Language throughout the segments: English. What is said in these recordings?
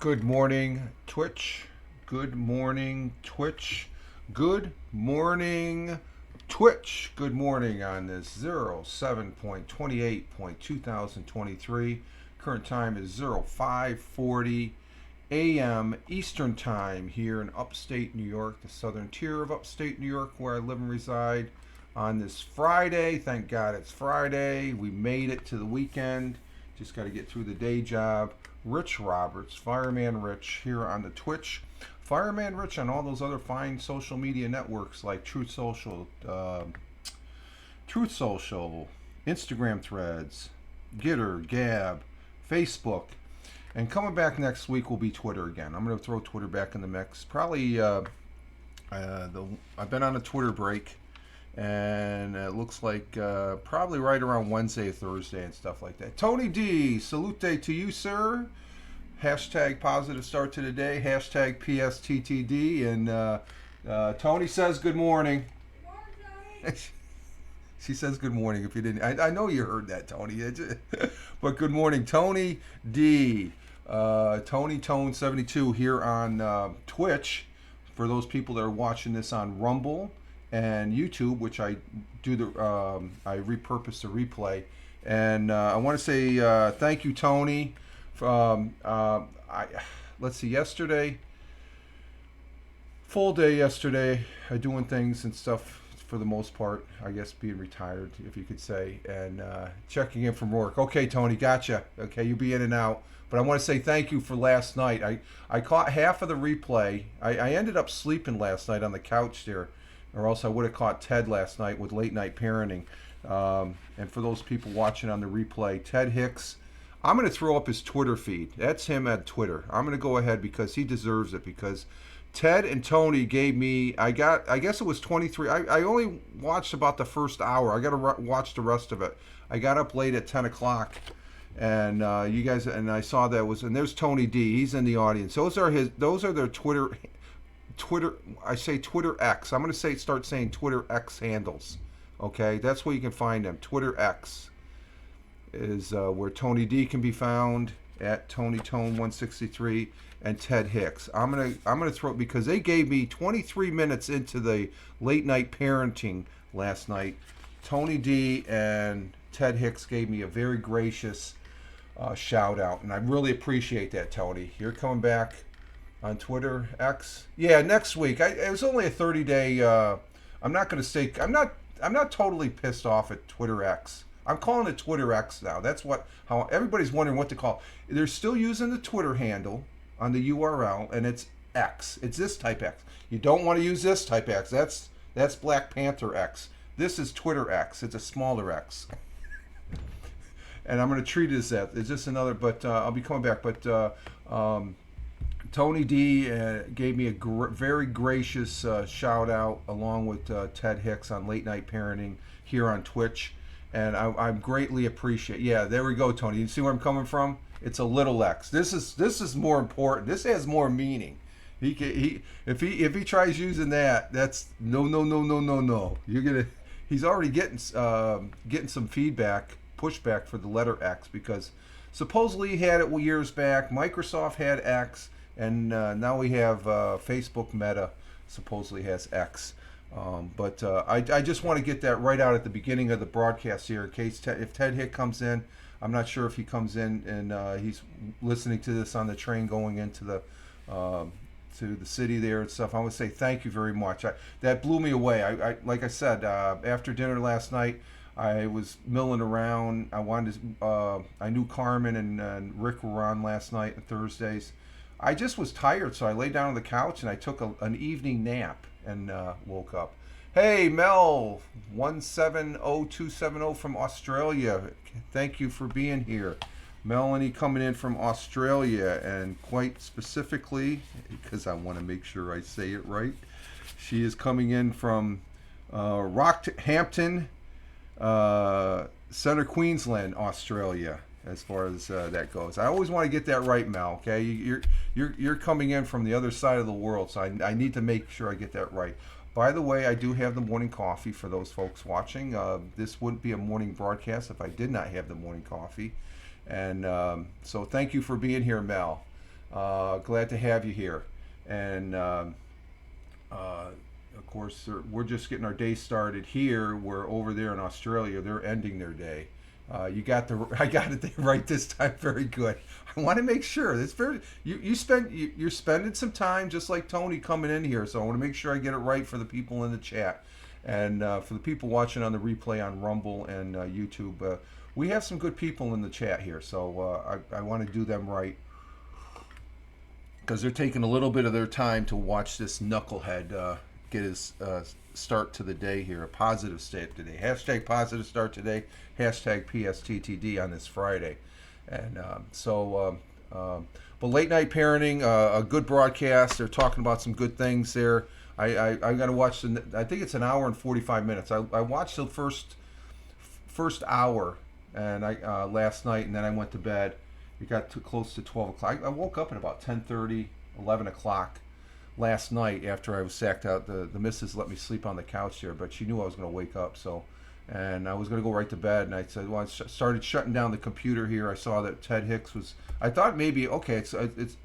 Good morning, Twitch. Good morning, Twitch. Good morning, Twitch. Good morning on this 07.28.2023. Current time is 0540 a.m. Eastern Time here in Upstate New York, the southern tier of Upstate New York where I live and reside on this Friday. Thank God it's Friday. We made it to the weekend. Just got to get through the day job. Rich Roberts, Fireman Rich, here on the Twitch. Fireman Rich on all those other fine social media networks like Truth Social, Instagram Threads, Gitter, Gab, Facebook. And coming back next week will be Twitter again. I'm going to throw Twitter back in the mix. Probably, I've been on a Twitter break. And it looks like probably right around Wednesday or Thursday and stuff like that. Tony D, salute to you, sir. Hashtag positive start to the day. Hashtag PSTTD. And Tony says good morning. Good morning. She says good morning if you didn't. I know you heard that, Tony. But good morning, Tony D. Tony Tone 72 here on Twitch. For those people that are watching this on Rumble and YouTube, which I do I repurpose the replay, and I want to say thank you, Tony. Let's see, yesterday, full day yesterday, doing things and stuff for the most part. I guess being retired, if you could say, and checking in from work. Okay, Tony, gotcha. Okay, you be in and out. But I want to say thank you for last night. I caught half of the replay. I ended up sleeping last night on the couch there, or else I would have caught Ted last night with late night parenting. And for those people watching on the replay, Ted Hicks, I'm going to throw up his Twitter feed. That's him at Twitter. I'm going to go ahead because he deserves it, because Ted and Tony gave me, I guess it was 23. I only watched about the first hour. I got to watch the rest of it. I got up late at 10 o'clock. And you guys, and I saw that was, and there's Tony D. He's in the audience. Those are their Twitter. I say Twitter X. I'm going to start saying Twitter X handles. Okay, that's where you can find them. Twitter X is where Tony D can be found at Tony Tone 163 and Ted Hicks. I'm gonna throw it because they gave me 23 minutes into the late night parenting last night. Tony D and Ted Hicks gave me a very gracious shout out, and I really appreciate that, Tony. You're coming back on Twitter X. Yeah, next week. It was only a 30-day. I'm not going to say. I'm not totally pissed off at Twitter X. I'm calling it Twitter X now. That's how everybody's wondering what to call. They're still using the Twitter handle on the URL, and it's X. It's this type X. You don't want to use this type X. That's Black Panther X. This is Twitter X. It's a smaller X. And I'm going to treat it as that. It's just another, but I'll be coming back. But Tony D gave me a very gracious shout out along with Ted Hicks on Late Night Parenting here on Twitch. And I greatly appreciate. Yeah, there we go, Tony. You see where I'm coming from? It's a little X. This is more important. This has more meaning. If he tries using that, that's no. He's already getting some pushback for the letter X, because supposedly he had it years back. Microsoft had X, and now we have Facebook Meta supposedly has X. But I just want to get that right out at the beginning of the broadcast here, in case if Ted Hick comes in. I'm not sure if he comes in and he's listening to this on the train going into the to the city there and stuff. I want to say thank you very much. That blew me away. I like I said, after dinner last night, I was milling around. I knew Carmen and Rick were on last night on Thursdays. I just was tired, so I lay down on the couch and I took an evening nap and woke up. Hey, Mel, 170270 from Australia. Thank you for being here. Melanie coming in from Australia, and quite specifically, because I want to make sure I say it right, she is coming in from Rockhampton, Center Queensland, Australia, as far as that goes. I always want to get that right, Mel. Okay, you're coming in from the other side of the world, so I need to make sure I get that right. By the way, I do have the morning coffee for those folks watching. This wouldn't be a morning broadcast if I did not have the morning coffee, and so thank you for being here, Mel. Glad to have you here. And of course, we're just getting our day started here. We're over there in Australia. They're ending their day. You got the I got it right this time. Very good. I want to make sure it's very you're spending some time just like Tony coming in here. So I want to make sure I get it right for the people in the chat, and for the people watching on the replay on Rumble and YouTube. We have some good people in the chat here, so I want to do them right because they're taking a little bit of their time to watch this knucklehead get his start to the day here. A positive start today. Hashtag positive start today. Hashtag PSTTD on this Friday. And but late night parenting, a good broadcast. They're talking about some good things there. I got to watch I think it's an hour and 45 minutes. I watched the first hour and last night, and then I went to bed. It got too close to 12 o'clock. I woke up at about 10:30, 11 o'clock last night after I was sacked out. The missus let me sleep on the couch there, but she knew I was going to wake up, and I was going to go right to bed. And I said, well, I started shutting down the computer here. I saw that Ted Hicks was. I thought maybe okay, it's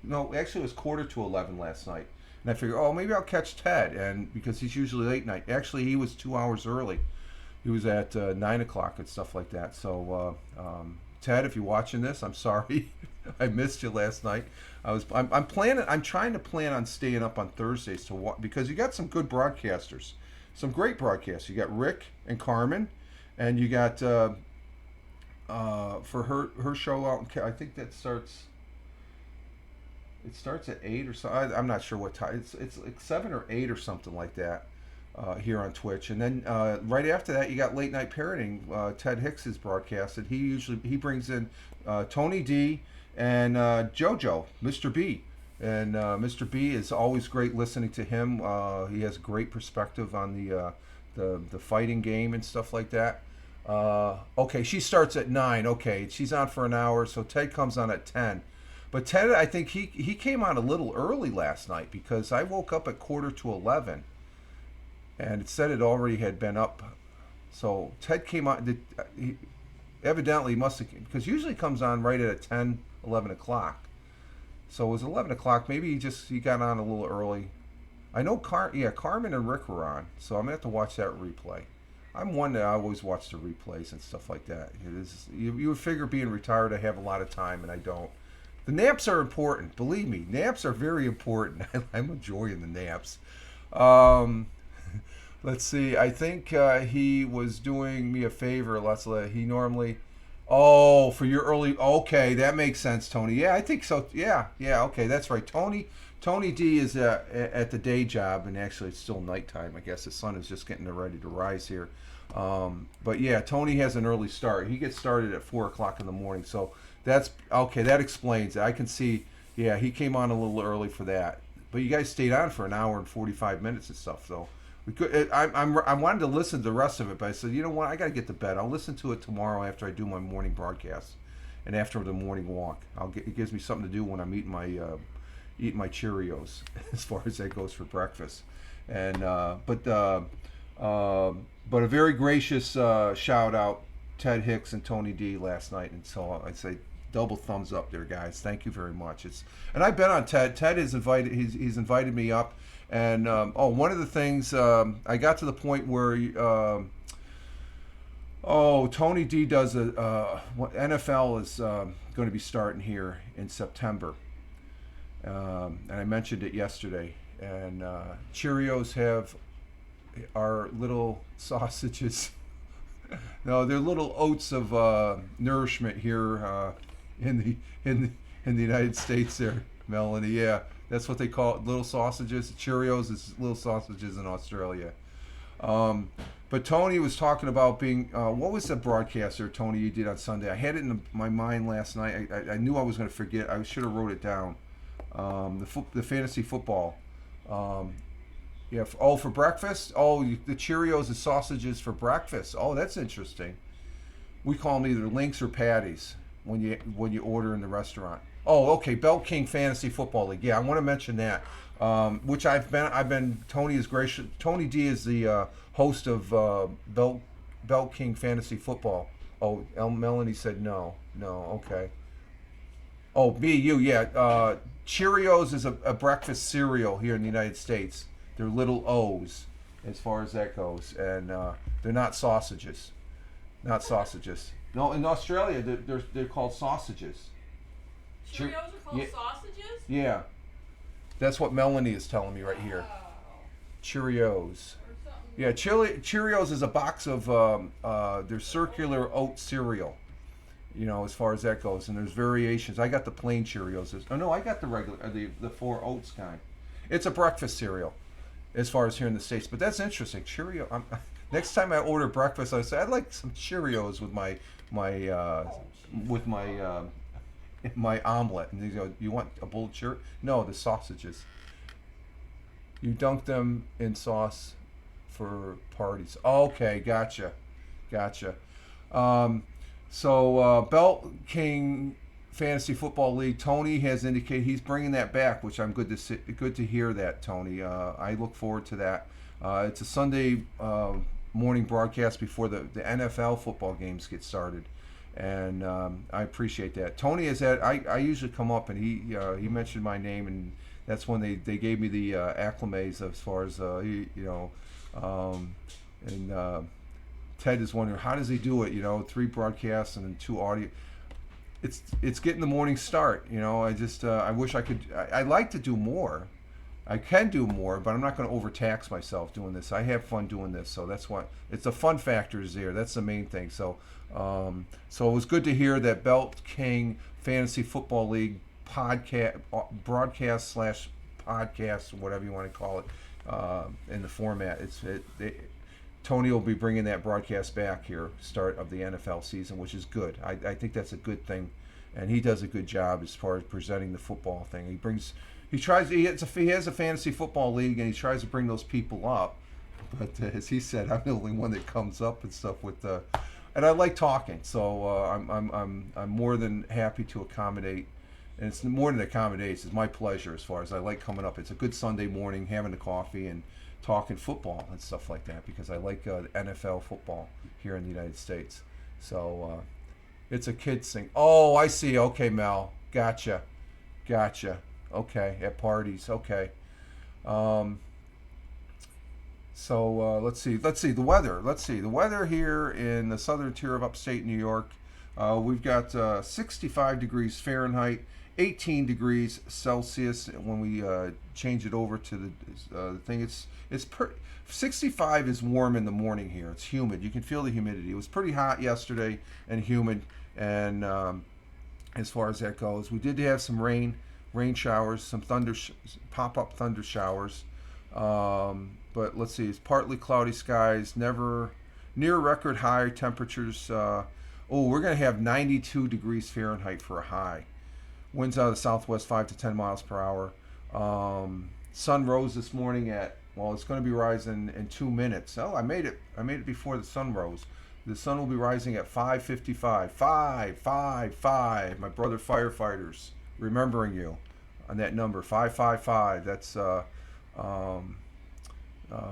no, actually it was 10:45 last night, and I figured, oh, maybe I'll catch Ted, and because he's usually late night. Actually, he was 2 hours early. He was at 9 o'clock and stuff like that. So Ted, if you're watching this, I'm sorry. I missed you last night. I'm trying to plan on staying up on Thursdays to watch, because you got some good broadcasters, some great broadcasters. You got Rick and Carmen, and you got for her show out. I think that starts. It starts at 8 or so. I'm not sure what time. It's like 7 or 8 or something like that. Here on Twitch, and then right after that you got late night parenting. Ted Hicks is broadcasted. He brings in Tony D and JoJo, Mr. B, and Mr. B is always great listening to him. He has great perspective on the fighting game and stuff like that. Okay, she starts at 9. Okay, she's on for an hour, so Ted comes on at 10. But Ted, I think he came on a little early last night because I woke up at 10:45. And it said it already had been up. So Ted came on. He evidently must have, because usually comes on right at 10, 11 o'clock. So it was 11 o'clock. Maybe he got on a little early. I know Carmen and Rick were on. So I'm going to have to watch that replay. I'm one that I always watch the replays and stuff like that. You would figure being retired I have a lot of time, and I don't. The naps are important. Believe me, naps are very important. I'm enjoying the naps. Let's see. I think he was doing me a favor, Leslie. He normally. Oh, for your early. Okay, that makes sense, Tony. Yeah, I think so. Yeah. Okay, that's right. Tony D is at the day job, and actually it's still nighttime. I guess the sun is just getting ready to rise here. But yeah, Tony has an early start. He gets started at 4 o'clock in the morning. So that's okay. That explains it. I can see. Yeah, he came on a little early for that. But you guys stayed on for an hour and 45 minutes and stuff, though. We could. I wanted to listen to the rest of it, but I said, you know what? I got to get to bed. I'll listen to it tomorrow after I do my morning broadcast, and after the morning walk. It gives me something to do when I'm eating my Cheerios, as far as that goes for breakfast. And but a very gracious shout out Ted Hicks and Tony D last night, and so I'd say double thumbs up there, guys. Thank you very much. And I've been on Ted. Ted is invited. He's invited me up. And one of the things I got to the point where Tony D does NFL is going to be starting here in September, and I mentioned it yesterday. And Cheerios have our little sausages. No, they're little oats of nourishment here in the United States. There, Melanie. Yeah. That's what they call it, little sausages. Cheerios is little sausages in Australia. But Tony was talking about being, what was the broadcaster, Tony, you did on Sunday? I had it in my mind last night. I knew I was going to forget. I should have wrote it down. The fantasy football. For breakfast? Oh, the Cheerios and sausages for breakfast. Oh, that's interesting. We call them either links or patties when you order in the restaurant. Oh, okay. Belt King Fantasy Football League. Yeah, I want to mention that. Which I've been. Tony is gracious. Tony D is the host of Belt King Fantasy Football. Oh, Melanie said no. Okay. Oh, you. Yeah. Cheerios is a breakfast cereal here in the United States. They're little O's as far as that goes, and they're not sausages. Not sausages. No, in Australia they're called sausages. Cheerios are called Yeah. sausages? Yeah, that's what Melanie is telling me right here. Oh. Cheerios. Or something. Yeah, Cheerios is a box of their circular oat cereal. You know, as far as that goes, and there's variations. I got the plain Cheerios. Oh no, I got the regular, the four oats kind. It's a breakfast cereal, as far as here in the States. But that's interesting. Next time I order breakfast, I say I'd like some Cheerios with my with my omelet. And they go, you want a bowl of Cheerios? No, the sausages. You dunk them in sauce for parties. Okay, gotcha. So Belt Fantasy Football League, Tony has indicated he's bringing that back, which I'm good to hear that, Tony. I look forward to that. It's a Sunday morning broadcast before the NFL football games get started, and I appreciate that. Tony has had. I usually come up and he mentioned my name, and that's when they gave me the acclimates as far as Ted is wondering how does he do it? 3 broadcasts and then 2 audio. It's getting the morning start. I wish I could. I like to do more. I can do more, but I'm not going to overtax myself doing this. I have fun doing this, so that's what it's the fun factor is there. That's the main thing. So it was good to hear that Belt King Fantasy Football League broadcast / podcast, whatever you want to call it, in the format. Tony will be bringing that broadcast back here, start of the NFL season, which is good. I think that's a good thing, and he does a good job as far as presenting the football thing. He has a fantasy football league, and he tries to bring those people up. But as he said, I'm the only one that comes up and stuff with and I like talking, so I'm more than happy to accommodate. And it's more than accommodates. It's my pleasure as far as I like coming up. It's a good Sunday morning, having a coffee and talking football and stuff like that because I like NFL football here in the United States. So it's a kid's thing. Oh, I see. Okay, Mel. Gotcha. Okay, at parties. Okay. So let's see the weather. The weather here in the southern tier of upstate New York. We've got 65 degrees Fahrenheit, 18 degrees Celsius. When we change it over to the thing, 65 is warm in the morning here. It's humid. You can feel the humidity. It was pretty hot yesterday and humid. And as far as that goes, we did have some rain showers, some pop-up thunder showers. But let's see, it's partly cloudy skies, never near record high temperatures. We're going to have 92 degrees Fahrenheit for a high. Winds out of the southwest 5 to 10 miles per hour. Sun rose this morning it's going to be rising in 2 minutes. Oh, I made it before the sun rose. The sun will be rising at 5:55. 5:55. My brother firefighters, remembering you on that number 555. That's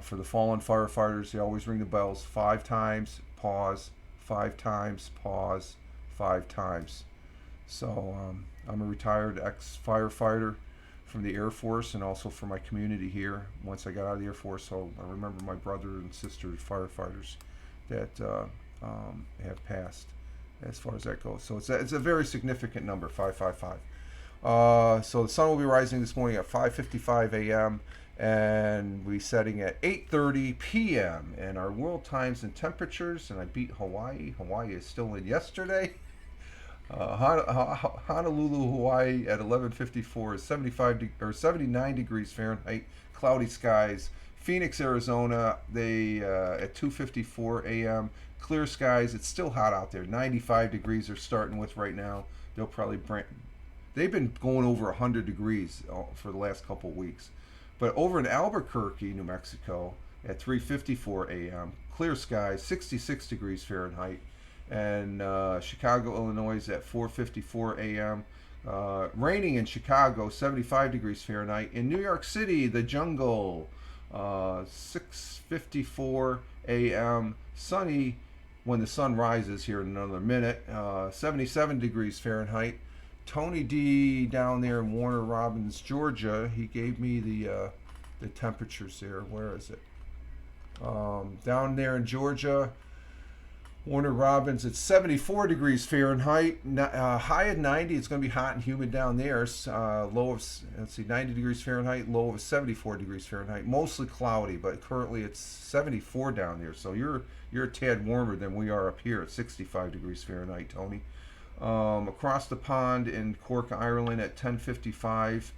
for the fallen firefighters. They always ring the bells 5 times, pause, 5 times, pause, 5 times. So I'm a retired ex-firefighter from the Air Force and also for my community here. Once I got out of the Air Force, so I remember my brother and sister firefighters that have passed as far as that goes. So it's a very significant number, 555. So the sun will be rising this morning at 5:55 a.m. and we're setting at 8:30 p.m. And our world times and temperatures, and I beat Hawaii. Hawaii is still in yesterday. Honolulu, Hawaii at 11:54 is 79 degrees Fahrenheit, cloudy skies. Phoenix, Arizona, at 2:54 a.m. clear skies. It's still hot out there. 95 degrees they're starting with right now. They've been going over 100 degrees for the last couple weeks. But over in Albuquerque, New Mexico, at 3:54 a.m. clear skies, 66 degrees Fahrenheit. And Chicago, Illinois at 4:54 a.m. Raining in Chicago, 75 degrees Fahrenheit. In New York City, the jungle, 6:54 a.m. Sunny when the sun rises here in another minute. 77 degrees Fahrenheit. Tony D down there in Warner Robins, Georgia, he gave me the temperatures there. Where is it? Down there in Georgia, Warner Robins, it's 74 degrees Fahrenheit, high at 90. It's going to be hot and humid down there. Low of, let's see, 90 degrees Fahrenheit, low of 74 degrees Fahrenheit. Mostly cloudy, but currently it's 74 down there. So you're a tad warmer than we are up here at 65 degrees Fahrenheit, Tony. Across the pond in Cork, Ireland at 10:55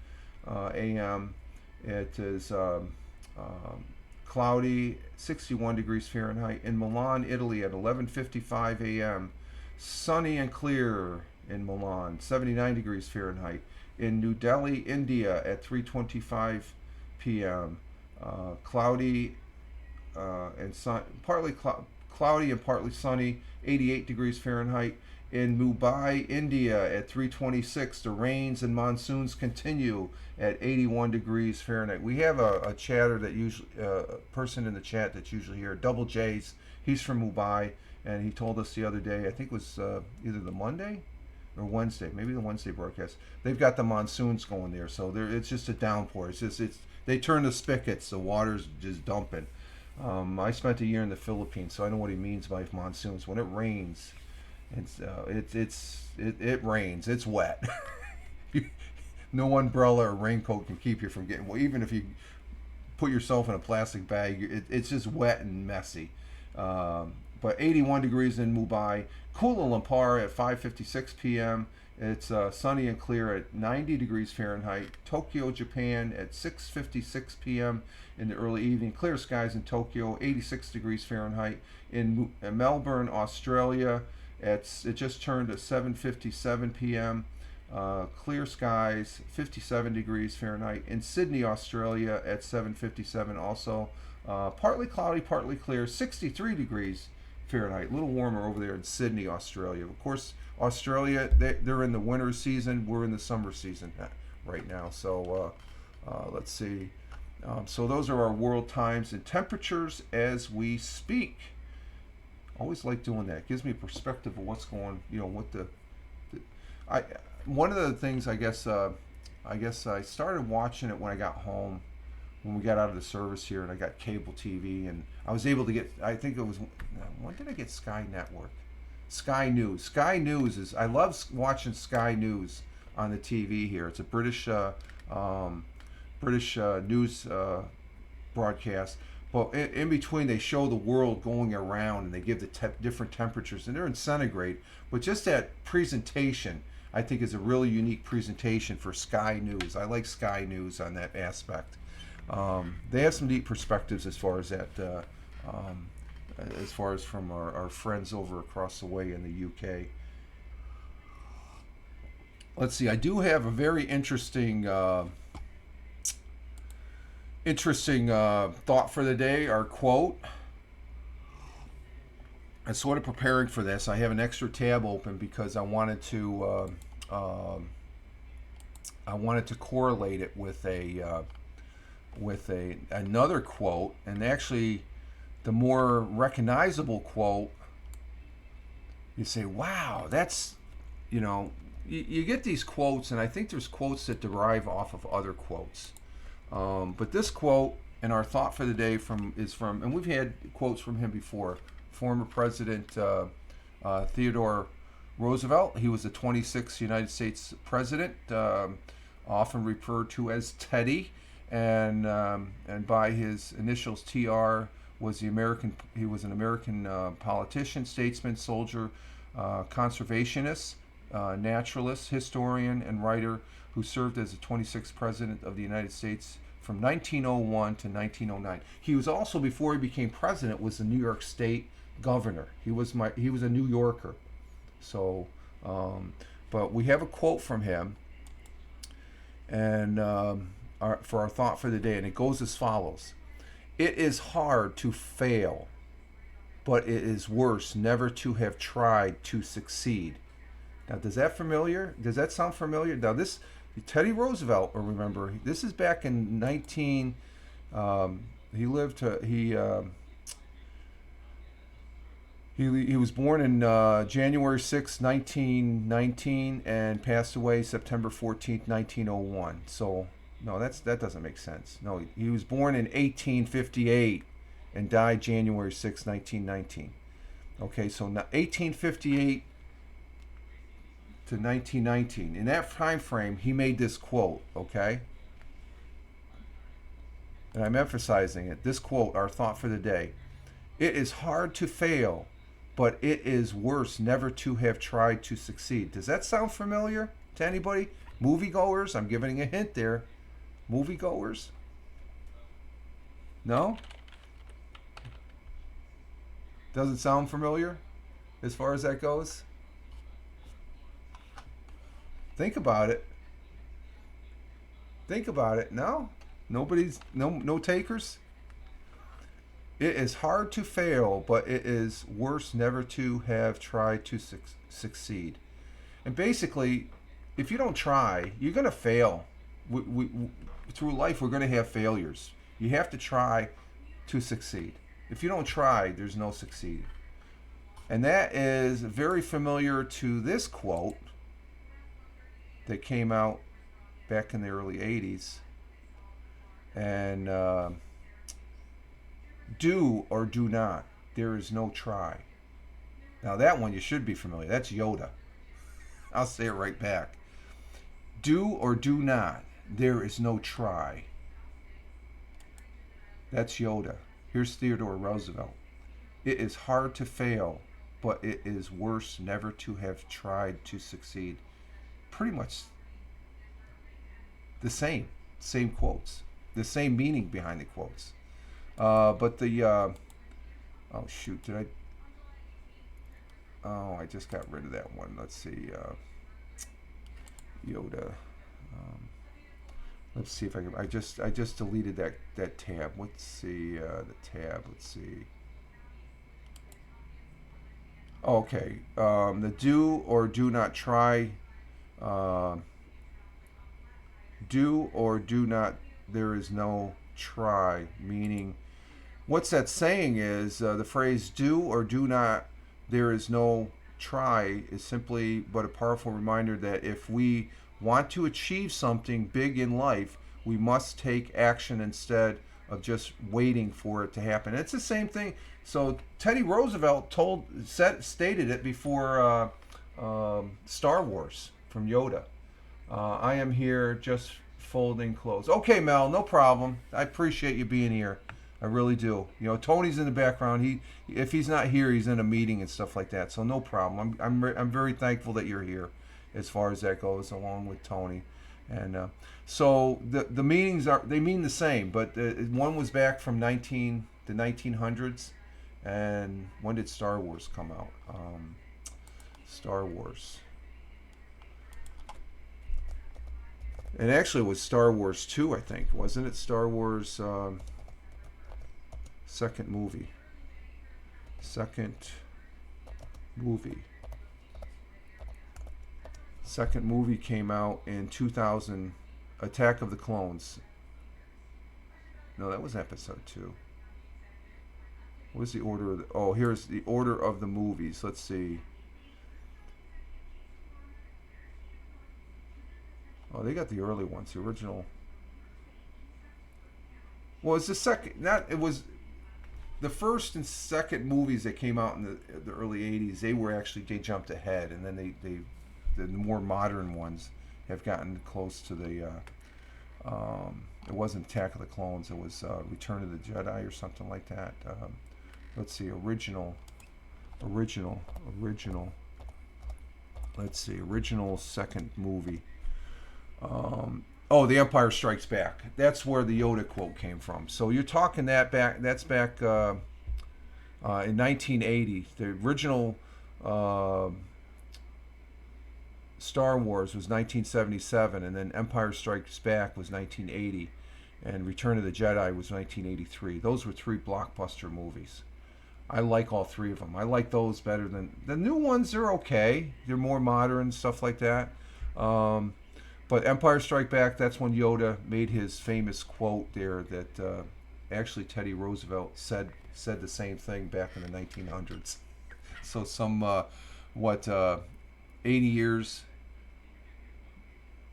a.m. It is cloudy, 61 degrees Fahrenheit. In Milan, Italy at 11:55 a.m. Sunny and clear in Milan, 79 degrees Fahrenheit. In New Delhi, India at 3:25 p.m. Cloudy and partly cloudy and partly sunny, 88 degrees Fahrenheit. In Mumbai, India at 3:26, the rains and monsoons continue at 81 degrees Fahrenheit. We have a chatter that usually, person in the chat that's usually here, Double J's. He's from Mumbai, and he told us the other day, I think it was either the Monday or Wednesday, maybe the Wednesday broadcast. They've got the monsoons going there, so it's just a downpour. They turn the spigots, the water's just dumping. I spent a year in the Philippines, so I know what he means by monsoons. When it rains, it rains. It's wet. No umbrella or raincoat can keep you from getting. Well, even if you put yourself in a plastic bag, it's just wet and messy. But 81 degrees in Mumbai. Kuala Lumpur at 5:56 p.m. It's sunny and clear at 90 degrees Fahrenheit. Tokyo, Japan at 6:56 p.m. in the early evening. Clear skies in Tokyo, 86 degrees Fahrenheit. In Melbourne, Australia, it just turned to 7:57 p.m. Clear skies, 57 degrees Fahrenheit. In Sydney, Australia at 7:57 also. Partly cloudy, partly clear, 63 degrees Fahrenheit. A little warmer over there in Sydney, Australia. Of course, Australia, they're in the winter season. We're in the summer season right now. So let's see. So those are our world times and temperatures as we speak. Always like doing that. It gives me a perspective of what's going, what one of the things I guess I started watching it when I got home, when we got out of the service here, and I got cable TV, and I was able to get, I think it was, when did I get Sky Network? Sky News. Sky News is, I love watching Sky News on the TV here. It's a British news broadcast. But in between, they show the world going around, and they give the different temperatures, and they're in centigrade. But just that presentation, I think, is a really unique presentation for Sky News. I like Sky News on that aspect. They have some neat perspectives as far as that, as far as from our friends over across the way in the UK. Let's see. I do have a very interesting thought for the day, our quote. I'm sort of preparing for this. I have an extra tab open because I wanted to correlate it with another quote, and actually the more recognizable quote. You say, wow, that's, you get these quotes, and I think there's quotes that derive off of other quotes. But this quote and our thought for the day is from, and we've had quotes from him before, former President Theodore Roosevelt. He was the 26th United States president, often referred to as Teddy, and by his initials TR was he was an American politician, statesman, soldier, conservationist, naturalist, historian, and writer who served as the 26th president of the United States from 1901 to 1909. He was also, before he became president, was the New York State governor. He was a New Yorker. So, but we have a quote from him, and for our thought for the day, and it goes as follows: "It is hard to fail, but it is worse never to have tried to succeed." Now, does that sound familiar? Now, this Teddy Roosevelt, remember, this is back in he He was born in January 6th, 1919, and passed away September 14th, 1901. So, no, that doesn't make sense. No, he was born in 1858 and died January 6th, 1919. Okay, so 1858 to 1919. In that time frame, he made this quote, okay? And I'm emphasizing it. This quote, our thought for the day. It is hard to fail, but it is worse never to have tried to succeed. Does that sound familiar to anybody? Moviegoers? I'm giving a hint there. Moviegoers? No? Doesn't sound familiar as far as that goes? Think about it. Think about it. No? No takers? It is hard to fail, but it is worse never to have tried to succeed. And basically, if you don't try, you're going to fail. Through life, we're going to have failures. You have to try to succeed. If you don't try, there's no succeeding. And that is very familiar to this quote that came out back in the early 80s. And do or do not. There is no try. Now that one you should be familiar. That's Yoda. I'll say it right back. Do or do not. There is no try. That's Yoda. Here's Theodore Roosevelt. It is hard to fail, but it is worse never to have tried to succeed. Pretty much the same quotes, the same meaning behind the quotes. But the oh shoot, I just got rid of that one. Let's see, Yoda. Let's see if I can. I just deleted that tab. Let's see the tab. Let's see. Okay, the do or do not try. Do or do not. There is no try. Meaning, what's that saying is the phrase "do or do not." There is no try is simply but a powerful reminder that if we want to achieve something big in life, we must take action instead of just waiting for it to happen. It's the same thing. So Teddy Roosevelt stated it before Star Wars from Yoda. I am here just folding clothes. Okay, Mel, no problem. I appreciate you being here. I really do. You know, Tony's in the background. If he's not here, he's in a meeting and stuff like that. So no problem. I'm very thankful that you're here, as far as that goes, along with Tony. And so the meanings mean the same, but one was back from the 1900s. And when did Star Wars come out? Star Wars. It actually was Star Wars 2, I think. Wasn't it Star Wars second movie? Second movie came out in 2000, Attack of the Clones. No, that was episode 2. What was the order of here's the order of the movies. Let's see. Oh, they got the early ones, the original. Well, it's the second. It was the first and second movies that came out in the early '80s. They jumped ahead, and then the more modern ones have gotten close to the. It wasn't Attack of the Clones. It was Return of the Jedi or something like that. Let's see, original. Let's see, original second movie. The Empire Strikes Back. That's where the Yoda quote came from. So you're talking that's back in 1980. The original Star Wars was 1977, and then Empire Strikes Back was 1980, and Return of the Jedi was 1983. Those were 3 blockbuster movies. I like all 3 of them. I like those better than the new ones. They're okay. They're more modern, stuff like that. But Empire Strikes Back, that's when Yoda made his famous quote there that actually Teddy Roosevelt said the same thing back in the 1900s. So some, 80 years,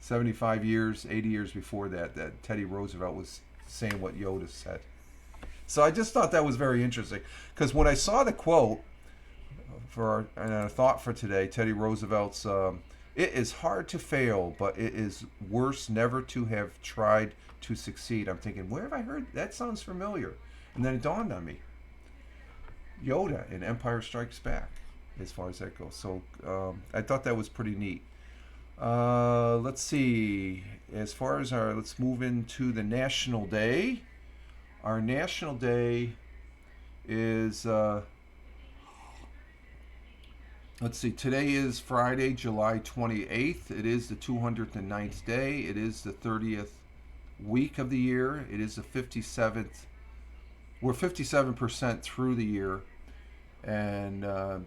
75 years, 80 years before that, that Teddy Roosevelt was saying what Yoda said. So I just thought that was very interesting because when I saw the quote for our thought for today, Teddy Roosevelt's, "It is hard to fail, but it is worse never to have tried to succeed." I'm thinking, where have I heard that? Sounds familiar, and then it dawned on me, Yoda in Empire Strikes Back, as far as that goes. So I thought that was pretty neat. Let's see. As far as let's move into the National Day. Our National Day is, let's see, today is Friday, July 28th. It is the 209th day. It is the 30th week of the year. It is the 57th. We're 57% through the year. And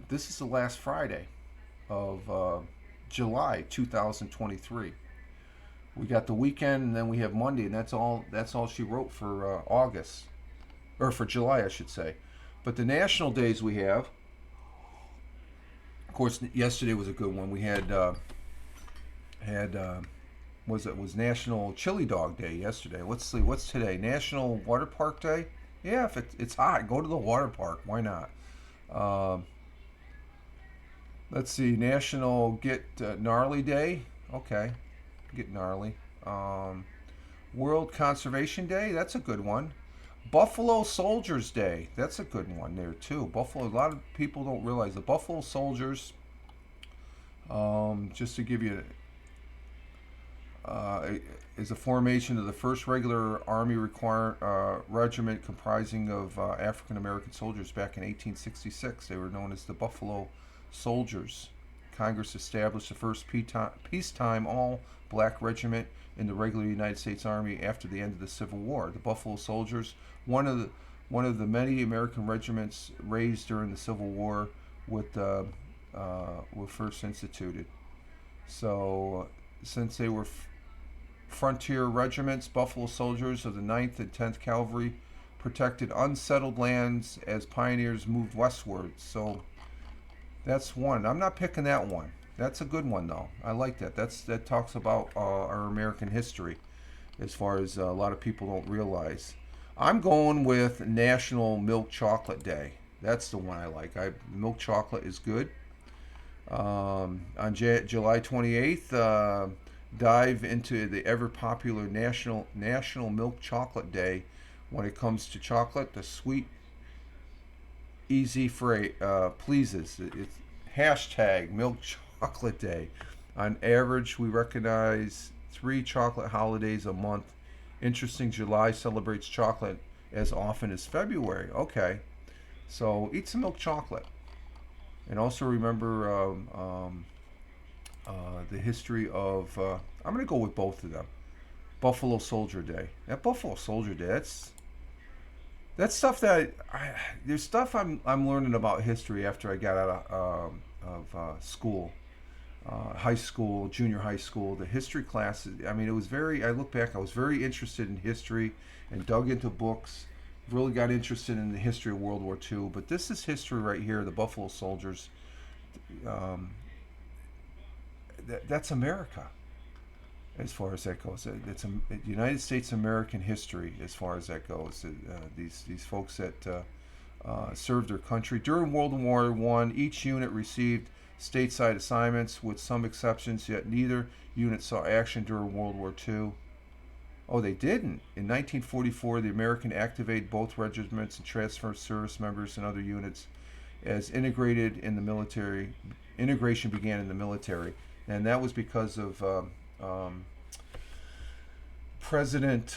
this is the last Friday of July 2023. We got the weekend, and then we have Monday, and that's all she wrote for August, or for July, I should say. But the national days we have, of course, yesterday was a good one. We had was National Chili Dog Day yesterday. Let's see, what's today? National Water Park Day. Yeah, if it's hot, go to the water park. Why not? Let's see, National Get Gnarly Day. Okay, get gnarly. World Conservation Day. That's a good one. Buffalo Soldiers Day. That's a good one there too. Buffalo. A lot of people don't realize the Buffalo Soldiers. Just to give you, is a formation of the first regular Army regiment comprising of African American soldiers back in 1866. They were known as the Buffalo Soldiers. Congress established the first peacetime all-black regiment in the regular United States Army after the end of the Civil War. The Buffalo Soldiers, one of the many American regiments raised during the Civil War, were first instituted. So, since they were frontier regiments, Buffalo Soldiers of the 9th and 10th Cavalry protected unsettled lands as pioneers moved westward. So, that's one. I'm not picking that one. That's a good one, though. I like that. That talks about our American history, as far as a lot of people don't realize. I'm going with National Milk Chocolate Day. That's the one I like. Milk chocolate is good. On July 28th, dive into the ever popular National Milk Chocolate Day. When it comes to chocolate, the sweet, easy pleases. It's hashtag Milk Chocolate Day. On average, we recognize 3 chocolate holidays a month. Interesting, July celebrates chocolate as often as February. Okay, so eat some milk chocolate. And also remember the history of, I'm going to go with both of them. Buffalo Soldier Day. That Buffalo Soldier Day, that's stuff that there's stuff I'm learning about history after I got out of school, high school, junior high school. The history classes. I mean, I look back, I was very interested in history and dug into books. Really got interested in the history of World War II. But this is history right here. The Buffalo Soldiers. That's America. As far as that goes, it's a United States American history. As far as that goes, these folks that served their country during World War I. Each unit received stateside assignments, with some exceptions. Yet neither unit saw action during World War II. Oh, they didn't. In 1944, the American activated both regiments and transferred service members and other units as integrated in the military. Integration began in the military, and that was because of President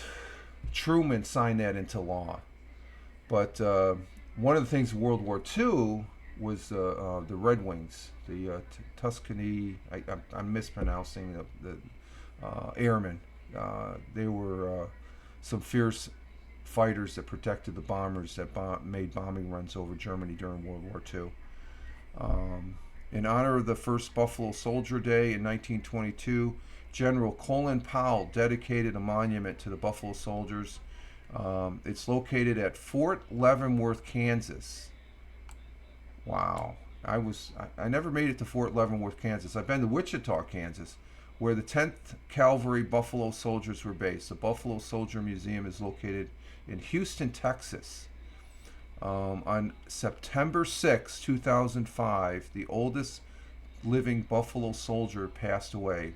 Truman signed that into law. But one of the things in World War II was the Red Wings, the Tuscany. I'm mispronouncing the airmen. They were some fierce fighters that protected the bombers that made bombing runs over Germany during World War II. In honor of the first Buffalo Soldier Day in 1922, General Colin Powell dedicated a monument to the Buffalo Soldiers. It's located at Fort Leavenworth, Kansas. Wow. I never made it to Fort Leavenworth, Kansas. I've been to Wichita, Kansas, where the 10th Cavalry Buffalo Soldiers were based. The Buffalo Soldier Museum is located in Houston, Texas. On September 6, 2005, the oldest living Buffalo soldier passed away.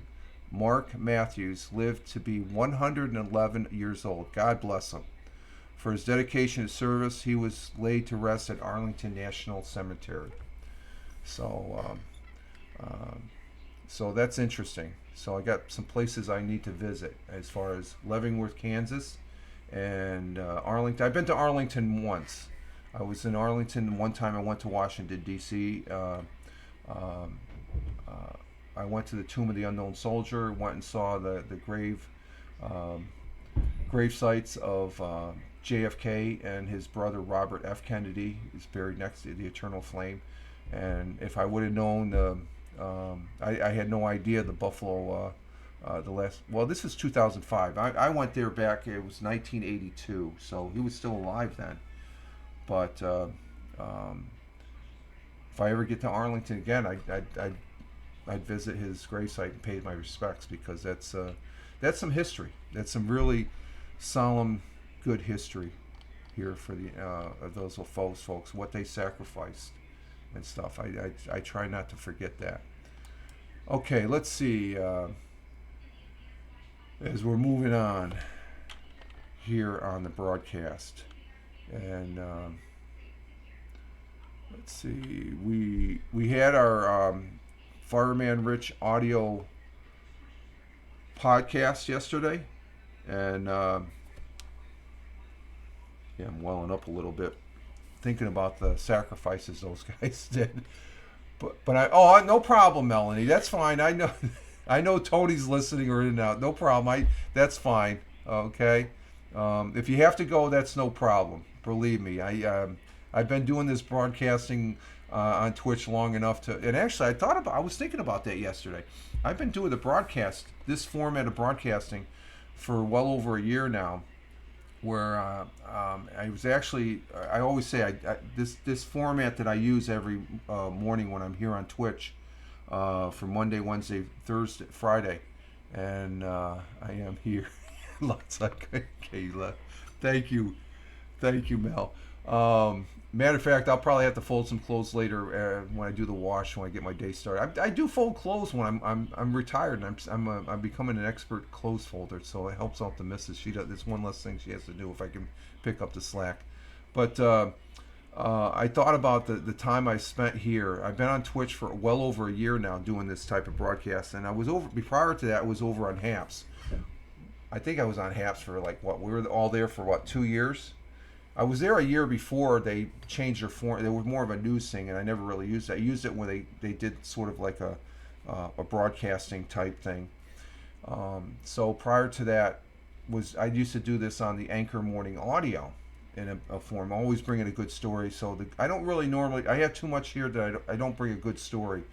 Mark Matthews lived to be 111 years old. God bless him. For his dedication to service, he was laid to rest at Arlington National Cemetery. So, so that's interesting. So I got some places I need to visit as far as Leavenworth, Kansas, and Arlington. I've been to Arlington once. I was in Arlington one time. I went to Washington, D.C. I went to the Tomb of the Unknown Soldier. Went and saw the grave sites of JFK and his brother Robert F. Kennedy. He's buried next to the Eternal Flame. And if I would have known, I had no idea the Buffalo, this is 2005. I went there back, it was 1982, so he was still alive then. But if I ever get to Arlington again, I'd visit his gravesite and pay my respects, because that's some history. That's some really solemn, good history here for the of those folks, what they sacrificed and stuff. I try not to forget that. Okay, let's see. As we're moving on here on the broadcast, and let's see, we had our Fireman Rich audio podcast yesterday, and yeah, I'm welling up a little bit thinking about the sacrifices those guys did. But no problem, Melanie. That's fine. I know Tony's listening or in and out. No problem. That's fine. Okay. If you have to go, that's no problem. Believe me. I've been doing this broadcasting on Twitch long enough to, and actually I was thinking about that yesterday. I've been doing this format of broadcasting for well over a year now, where I always say this format that I use every morning when I'm here on Twitch, for Monday, Wednesday, Thursday, Friday, and I am here. Lots of Kayla. Thank you, Mel. Matter of fact, I'll probably have to fold some clothes later when I do the wash, when I get my day started. I do fold clothes when I'm retired, and I'm becoming an expert clothes folder, so it helps out the missus. She does. It's one less thing she has to do if I can pick up the slack. But I thought about the time I spent here. I've been on Twitch for well over a year now doing this type of broadcast, and prior to that I was over on Haps. I think I was on Haps for we were all there for 2 years. I was there a year before they changed their form. They were more of a news thing, and I never really used it. I used it when they did sort of like a broadcasting type thing. So prior to that, I used to do this on the Anchor Morning Audio in a form, always bringing a good story. So I don't really normally, I have too much here that I don't bring a good story.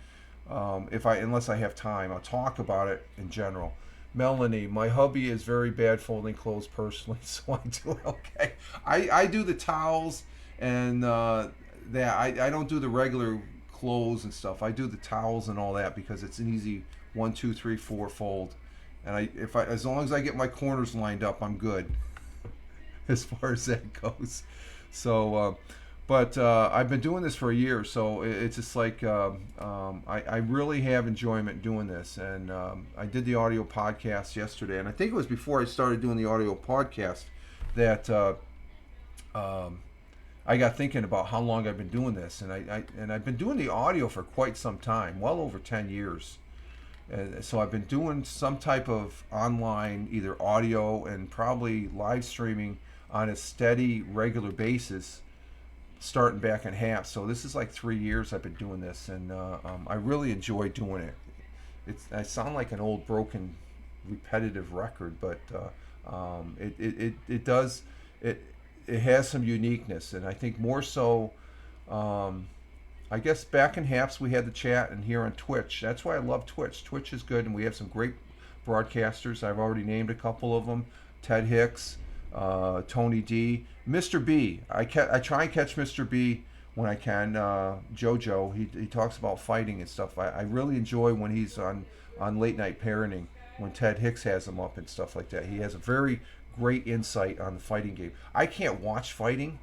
Unless I have time, I'll talk about it in general. Melanie, my hubby is very bad folding clothes personally, so I do it okay. I do the towels and that. I don't do the regular clothes and stuff. I do the towels and all that because it's an easy 1, 2, 3, 4 fold. And as long as I get my corners lined up, I'm good as far as that goes. So, but I've been doing this for a year, so it's just like I really have enjoyment doing this. And I did the audio podcast yesterday, and I think it was before I started doing the audio podcast that I got thinking about how long I've been doing this, and I've been doing the audio for quite some time, well over 10 years. And so I've been doing some type of online, either audio and probably live streaming on a steady, regular basis, starting back in half. So this is like 3 years I've been doing this, and I really enjoy doing it. I sound like an old, broken, repetitive record, but it has some uniqueness, and I think more so. I guess back in Haps we had the chat, and here on Twitch. That's why I love Twitch. Twitch is good, and we have some great broadcasters. I've already named a couple of them: Ted Hicks, Tony D, Mr. B. I try and catch Mr. B when I can. JoJo, he talks about fighting and stuff. I really enjoy when he's on late night parenting, when Ted Hicks has him up and stuff like that. He has a very great insight on the fighting game. I can't watch fighting.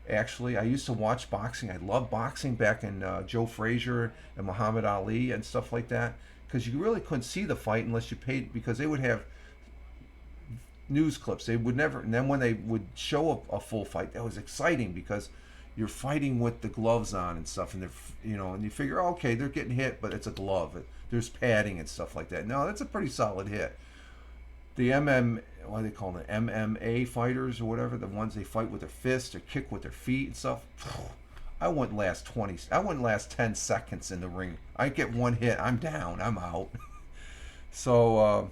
Actually, I used to watch boxing. I loved boxing back in Joe Frazier and Muhammad Ali and stuff like that, because you really couldn't see the fight unless you paid, because they would have news clips. They would never, and then when they would show a full fight, that was exciting because you're fighting with the gloves on and stuff, and and you figure, oh, okay, they're getting hit, but it's a glove. There's padding and stuff like that. No, that's a pretty solid hit. The what do they call it, MMA fighters or whatever, the ones they fight with their fists or kick with their feet and stuff. I wouldn't last 10 seconds in the ring. I get one hit, I'm down, I'm out. So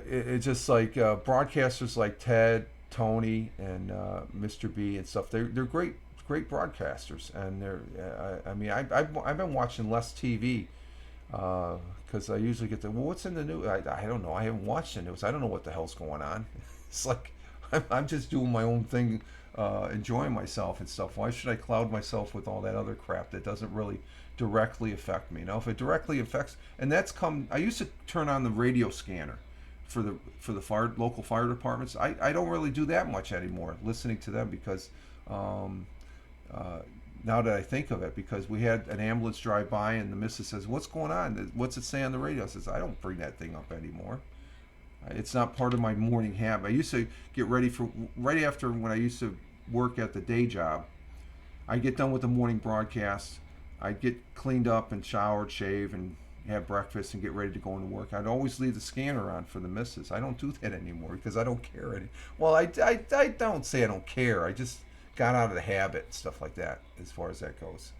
it's just like broadcasters like Ted, Tony, and Mr. B and stuff. They're great broadcasters, and I've been watching less TV because I usually get what's in the news. I don't know. I haven't watched the news. I don't know what the hell's going on. It's like I'm just doing my own thing, enjoying myself and stuff. Why should I cloud myself with all that other crap that doesn't really directly affect me? Now, if it directly affects, and I used to turn on the radio scanner for the local fire departments. I don't really do that much anymore, listening to them, because now that I think of it, because we had an ambulance drive by and the missus says, "What's going on? What's it say on the radio?" I says, "I don't bring that thing up anymore. It's not part of my morning habit." I used to get ready for, right after when I used to work at the day job, I'd get done with the morning broadcast, I'd get cleaned up and showered, shave, and have breakfast and get ready to go into work. I'd always leave the scanner on for the missus. I don't do that anymore because I don't care any. Well, I don't say I don't care. I just got out of the habit and stuff like that, as far as that goes.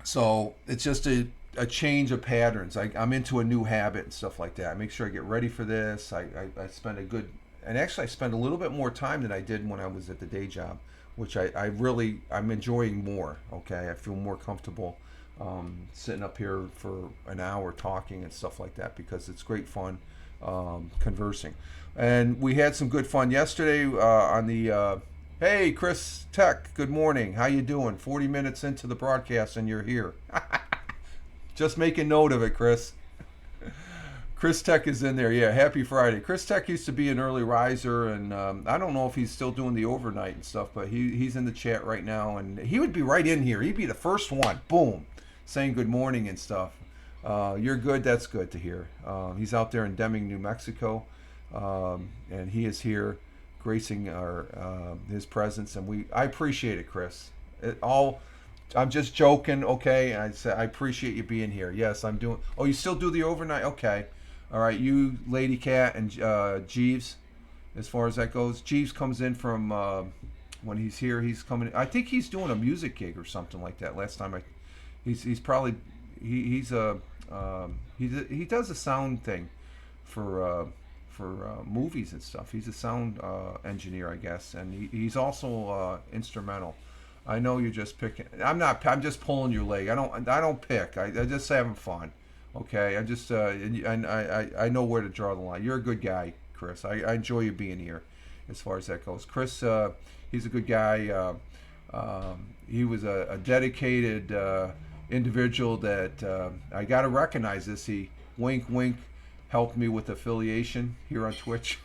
So it's just a change of patterns. I'm into a new habit and stuff like that. I make sure I get ready for this. I spend I spend a little bit more time than I did when I was at the day job, which I'm enjoying more. Okay, I feel more comfortable sitting up here for an hour talking and stuff like that, because it's great fun conversing. And we had some good fun yesterday on the hey, Chris Tech, good morning, how you doing? 40 minutes into the broadcast and you're here. Just making note of it, Chris. Chris Tech is in there. Yeah, happy Friday. Chris Tech used to be an early riser, and I don't know if he's still doing the overnight and stuff, but he's in the chat right now, and he would be right in here. He'd be the first one, boom, saying good morning and stuff. You're good. That's good to hear. He's out there in Deming, New Mexico, and he is here gracing his presence, and I appreciate it, Chris. I'm just joking, okay? I appreciate you being here. Yes, I'm doing. Oh, you still do the overnight? Okay. All right, you, Lady Cat, and Jeeves, as far as that goes. Jeeves comes in from, when he's here, he's coming. I think he's doing a music gig or something like that. Last time he's probably, he does a sound thing for movies and stuff. He's a sound engineer, I guess, and he's also instrumental. I know you're just picking. I'm not. I'm just pulling your leg. I don't pick. I just having fun. Okay. I just. I know where to draw the line. You're a good guy, Chris. I enjoy you being here, as far as that goes. Chris, he's a good guy. He was a dedicated individual that I got to recognize this. He wink wink helped me with affiliation here on Twitch.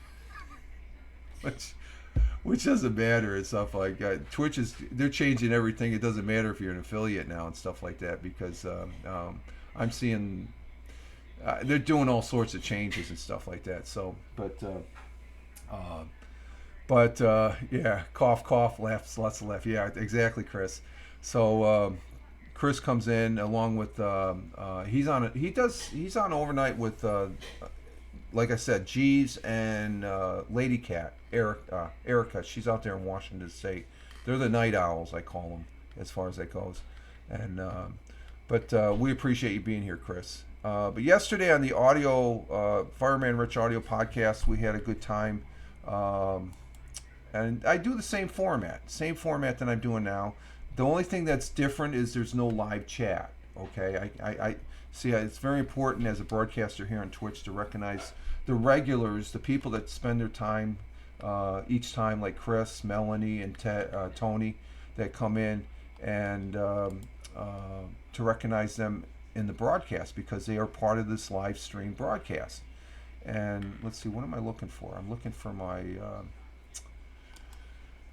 Which doesn't matter and stuff like that. Twitch they're changing everything. It doesn't matter if you're an affiliate now and stuff like that, because I'm seeing they're doing all sorts of changes and stuff like that. So, but yeah, cough, cough, laughs, lots of laugh. Yeah, exactly, Chris. So Chris comes in along with he's on overnight with like I said, Jeeves and Lady Cat, Erica. She's out there in Washington State. They're the night owls, I call them, as far as that goes. And but we appreciate you being here, Chris. But yesterday on the audio Fireman Rich audio podcast, we had a good time. And I do the same format that I'm doing now. The only thing that's different is there's no live chat. Okay, I see. It's very important as a broadcaster here on Twitch to recognize the regulars, the people that spend their time each time, like Chris, Melanie, and Tony, that come in, and to recognize them in the broadcast because they are part of this live stream broadcast. And let's see, what am I looking for? I'm looking for my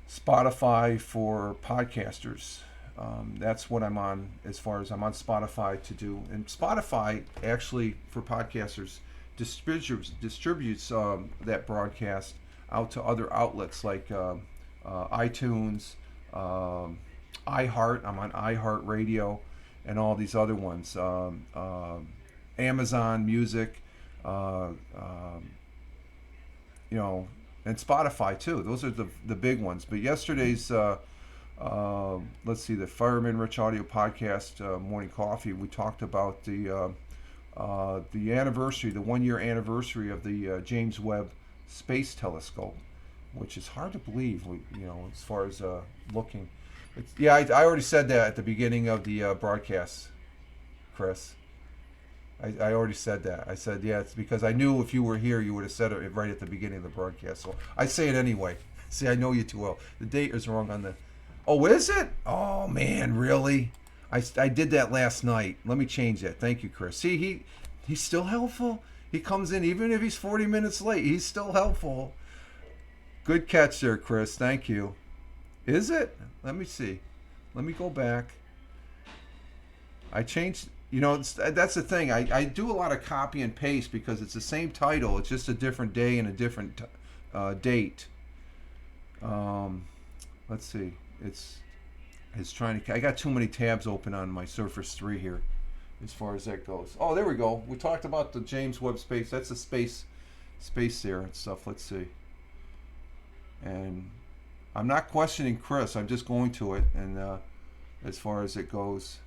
Spotify for podcasters. That's what I'm on, as far as I'm on Spotify to do. And Spotify, actually, for podcasters, distributes that broadcast out to other outlets like iTunes, iHeart. I'm on iHeart Radio, and all these other ones. Amazon Music, and Spotify too. Those are the big ones. But yesterday's, let's see, the Fireman Rich Audio Podcast, Morning Coffee, we talked about the anniversary, the 1 year anniversary of the James Webb Space Telescope, which is hard to believe, as far as looking. I already said that at the beginning of the broadcast, Chris. I already said that. I said, yeah, it's because I knew if you were here, you would have said it right at the beginning of the broadcast. So I say it anyway. See, I know you too well. The date is wrong on the... Oh, is it? Oh, man, really? I did that last night. Let me change that. Thank you, Chris. See, he's still helpful. He comes in, even if he's 40 minutes late, he's still helpful. Good catch there, Chris. Thank you. Is it? Let me see. Let me go back. I changed... that's the thing. I do a lot of copy and paste because it's the same title. It's just a different day and a different date. Let's see. It's trying to... I got too many tabs open on my Surface 3 here as far as that goes. Oh, there we go. We talked about the James Webb Space. That's the space there and stuff. Let's see. And I'm not questioning Chris. I'm just going to it. And as far as it goes...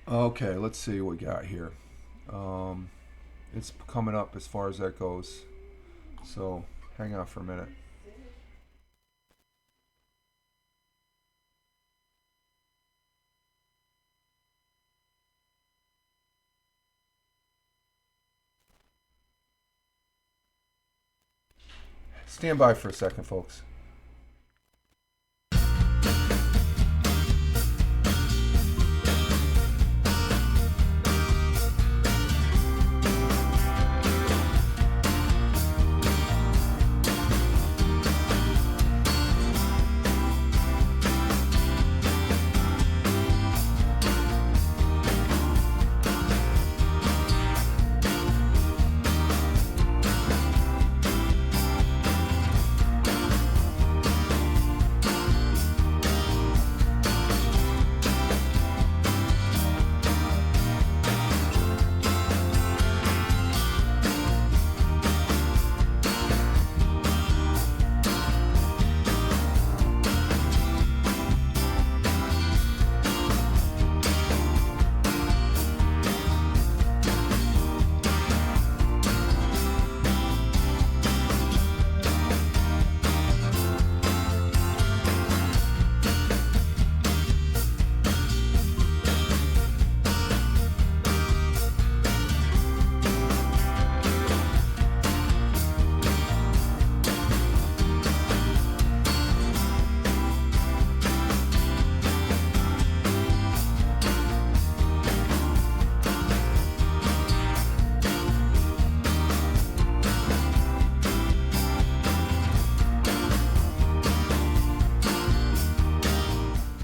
Okay, let's see what we got here. It's coming up as far as that goes. So, hang on for a minute. Stand by for a second, folks.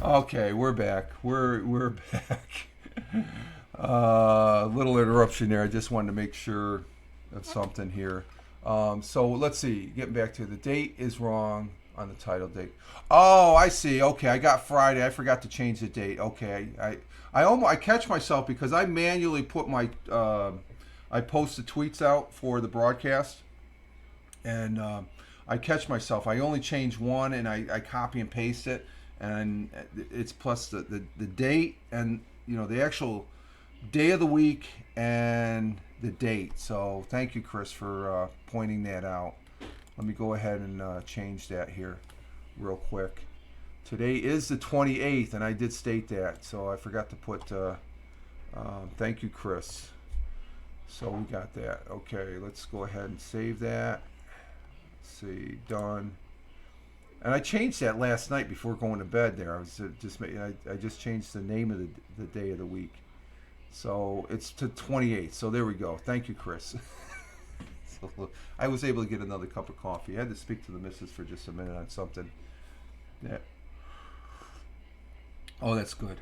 Okay, we're back. We're back. Little interruption there. I just wanted to make sure of something here. So let's see. Getting back to the date is wrong on the title date. Oh, I see. Okay, I got Friday. I forgot to change the date. Okay, I catch myself because I manually put my I post the tweets out for the broadcast, and I catch myself. I only change one, and I copy and paste it. And it's plus the date and the actual day of the week and the date. So thank you, Chris, for pointing that out. Let me go ahead and change that here real quick. Today is the 28th, and I did state that, so I forgot to put thank you, Chris. So we got that. Okay, let's go ahead and save that. Let's see, done. And I changed that last night before going to bed. There, I was I just changed the name of the day of the week. So it's to 28. So there we go. Thank you, Chris. So I was able to get another cup of coffee. I had to speak to the missus for just a minute on something. Yeah. Oh, that's good.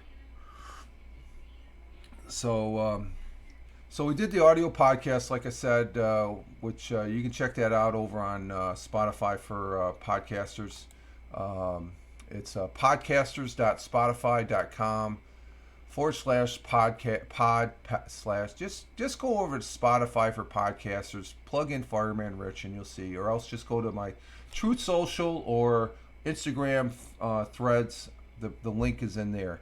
So, so we did the audio podcast, like I said, which you can check that out over on Spotify for podcasters. It's podcasters.spotify.com/pod/. Just go over to Spotify for podcasters, plug in Fireman Rich, and you'll see. Or else just go to my Truth Social or Instagram threads. The link is in there.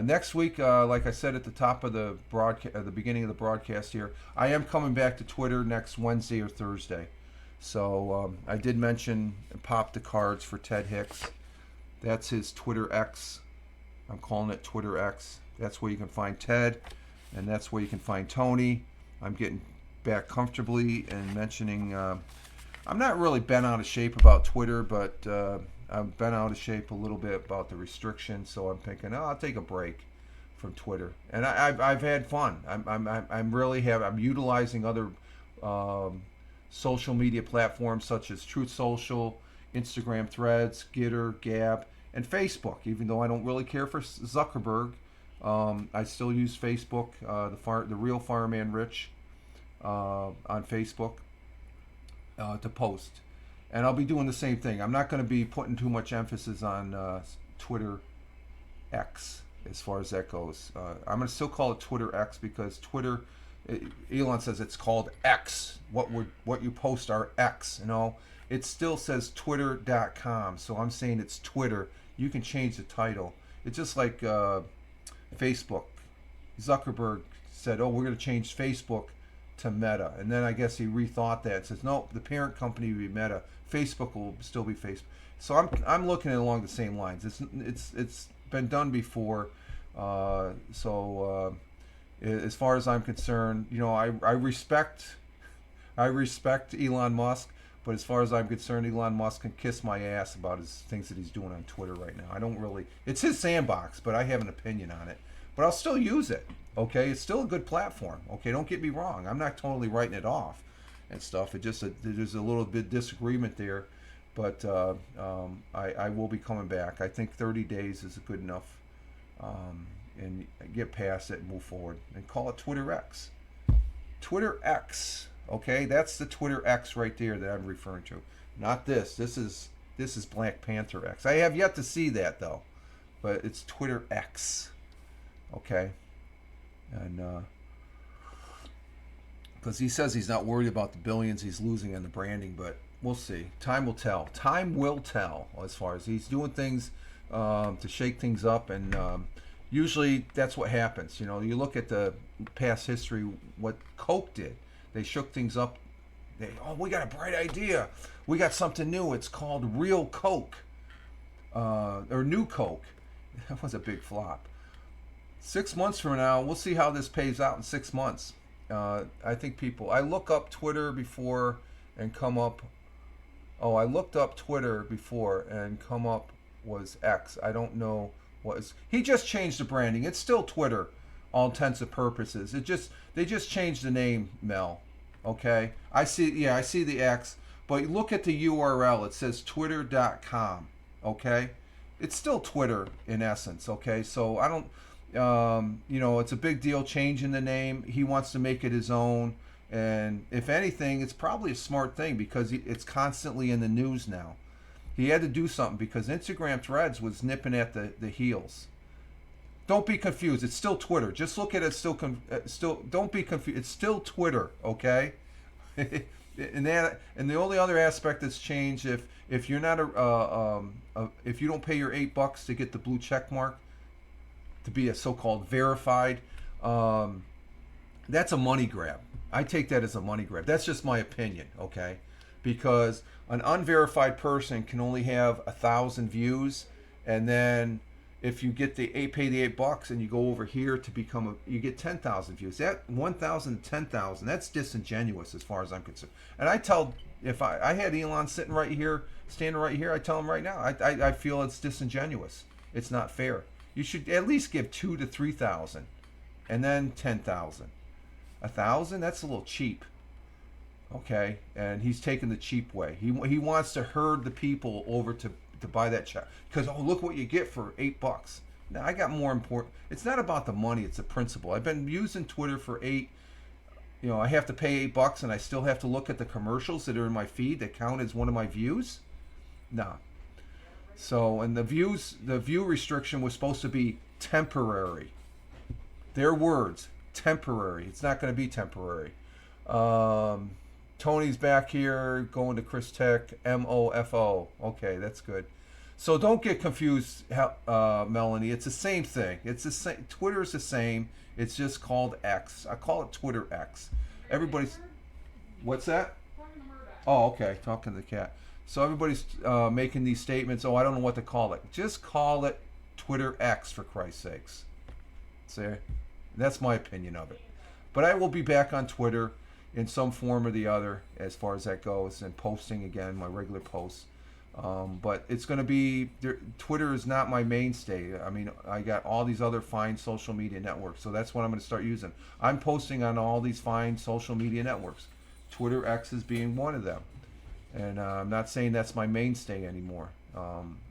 Next week, like I said at the top of the broadcast, at the beginning of the broadcast here, I am coming back to Twitter next Wednesday or Thursday. So I did mention Pop the Cards for Ted Hicks. That's his Twitter X. I'm calling it Twitter X. That's where you can find Ted, and that's where you can find Tony. I'm getting back comfortably and mentioning. I'm not really bent out of shape about Twitter, but I've been out of shape a little bit about the restrictions. So I'm thinking, I'll take a break from Twitter, and I've had fun. I'm utilizing other social media platforms such as Truth Social, Instagram Threads, Gitter, Gab, and Facebook. Even though I don't really care for Zuckerberg, I still use Facebook, the real Fireman Rich, on Facebook to post. And I'll be doing the same thing. I'm not going to be putting too much emphasis on Twitter X as far as that goes. I'm going to still call it Twitter X because Twitter, Elon says it's called X. What you post are X. It still says twitter.com. So I'm saying it's Twitter. You can change the title. It's just like Facebook. Zuckerberg said, we're going to change Facebook to Meta, and then I guess he rethought that and says no, the parent company will be Meta, Facebook will still be Facebook. So I'm looking at it along the same lines. It's been done before. So as far as I'm concerned, I respect Elon Musk, but as far as I'm concerned, Elon Musk can kiss my ass about his things that he's doing on Twitter right now. I don't really, it's his sandbox, but I have an opinion on it, but I'll still use it. Okay, it's still a good platform. Okay, don't get me wrong. I'm not totally writing it off and stuff. There's a little bit disagreement there, but I will be coming back. I think 30 days is good enough, and get past it and move forward and call it Twitter X. Twitter X. Okay, that's the Twitter X right there that I'm referring to. Not this. This is Black Panther X. I have yet to see that though, but it's Twitter X. Okay. And because he says he's not worried about the billions he's losing on the branding, but we'll see. Time will tell. Time will tell as far as he's doing things to shake things up, and usually that's what happens. You look at the past history, what Coke did. They shook things up. We got a bright idea. We got something new. It's called Real Coke, or New Coke. That was a big flop. 6 months from now, we'll see how this pays out in 6 months. I think I look up Twitter before and come up. I looked up Twitter before and come up was X. I don't know he just changed the branding. It's still Twitter, all intents and purposes. They just changed the name, Mel. Okay, I see the X, but look at the URL. It says twitter.com. Okay, it's still Twitter in essence. Okay, so I don't. It's a big deal changing the name. He wants to make it his own, and if anything, it's probably a smart thing because it's constantly in the news now. He had to do something because Instagram Threads was nipping at the heels. Don't be confused. It's still Twitter. Just look at it. Still. Don't be confused. It's still Twitter. Okay. And the only other aspect that's changed, if you're not if you don't pay your $8 to get the blue check mark, to be a so-called verified, that's a money grab. I take that as a money grab. That's just my opinion, okay? Because an unverified person can only have 1,000 views, and then if you get pay the $8 and you go over here to become you get 10,000 views. That 1,000 to 10,000, that's disingenuous as far as I'm concerned. And I tell, if I had Elon sitting right here, standing right here, I tell him right now, I feel it's disingenuous. It's not fair. You should at least give 2,000 to 3,000, and then 10,000. 1,000, that's a little cheap. Okay, and he's taking the cheap way. He wants to herd the people over to buy that check because look what you get for $8. Now I got more important. It's not about the money; it's the principle. I've been using Twitter for 8. I have to pay $8, and I still have to look at the commercials that are in my feed that count as one of my views. Nah. So, and the view restriction was supposed to be temporary. Their words, temporary. It's not going to be temporary. Tony's back here going to Chris Tech, MOFO. Okay, that's good. So don't get confused, Melanie. It's the same thing. It's the same. Twitter's the same. It's just called X. I call it Twitter X. Everybody's. What's that? Talking to Murdoch. Oh, okay. Talking to the cat. So everybody's making these statements. Oh, I don't know what to call it. Just call it Twitter X for Christ's sakes. See, that's my opinion of it. But I will be back on Twitter in some form or the other as far as that goes, and posting again my regular posts. But it's going to be Twitter is not my mainstay. I mean, I got all these other fine social media networks, so that's what I'm going to start using. I'm posting on all these fine social media networks. Twitter X is being one of them, and I'm not saying that's my mainstay anymore.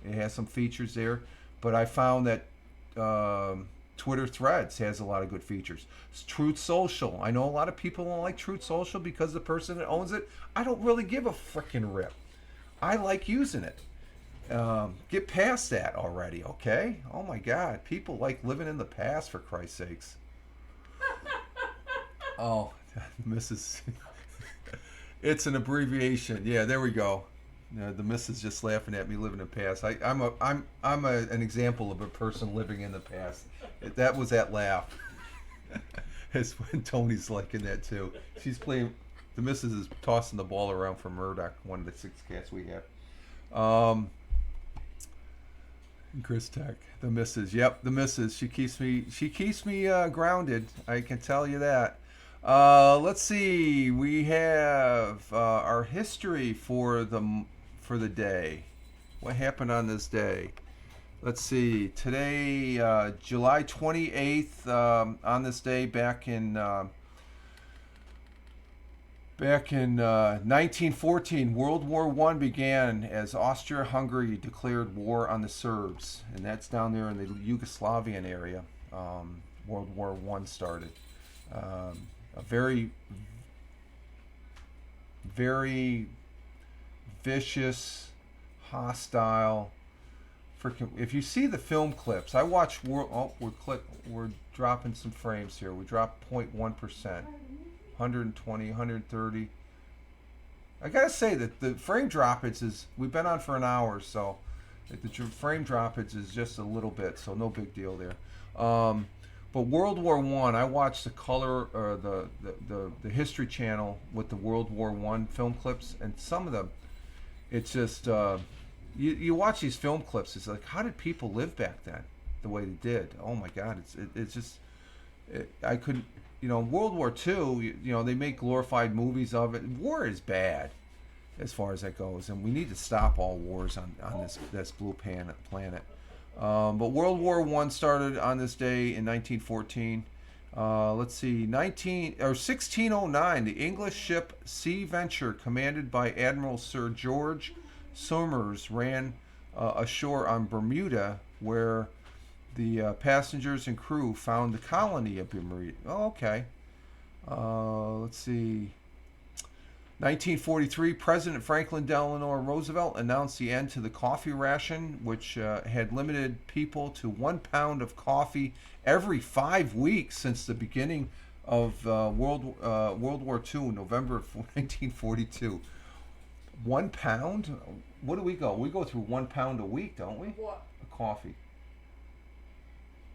It has some features there, but I found that Twitter Threads has a lot of good features. Truth Social. I know a lot of people don't like Truth Social because the person that owns it, I don't really give a frickin' rip. I like using it. Get past that already, okay? Oh my God, people like living in the past, for Christ's sakes. Oh, Mrs. It's an abbreviation. Yeah, there we go. The missus just laughing at me living in the past. I'm an example of a person living in the past. That was that laugh. It's when Tony's liking that too. She's playing. The missus is tossing the ball around for Murdoch, one of the 6 cats we have. Chris Tech, the missus. Yep, the missus. She keeps me grounded. I can tell you that. Let's see. We have our history for the day. What happened on this day? Let's see. Today, July 28th. On this day, back in 1914, World War I began as Austria-Hungary declared war on the Serbs, and that's down there in the Yugoslavian area. World War I started. A very, very vicious, hostile. If you see the film clips, I watch. We're dropping some frames here. We dropped 0.1%, 120, 130. I gotta say that the frame droppage is. We've been on for an hour, so the frame droppage is just a little bit, so no big deal there. But World War I watched the color or the History Channel with the World War I film clips, and some of them, it's just you watch these film clips. It's like, how did people live back then the way they did? Oh my God, it's just I couldn't. World War II. They make glorified movies of it. War is bad, as far as that goes, and we need to stop all wars on this blue planet. But World War I started on this day in 1914. Let's see, 1609, the English ship Sea Venture, commanded by Admiral Sir George Somers, ran ashore on Bermuda, where the passengers and crew found the colony of Bermuda. Oh, okay. Let's see. 1943, President Franklin Delano Roosevelt announced the end to the coffee ration, which had limited people to 1 pound of coffee every 5 weeks since the beginning of World War II, November of 1942. 1 pound? What do we go? We go through 1 pound a week, don't we? What? Coffee.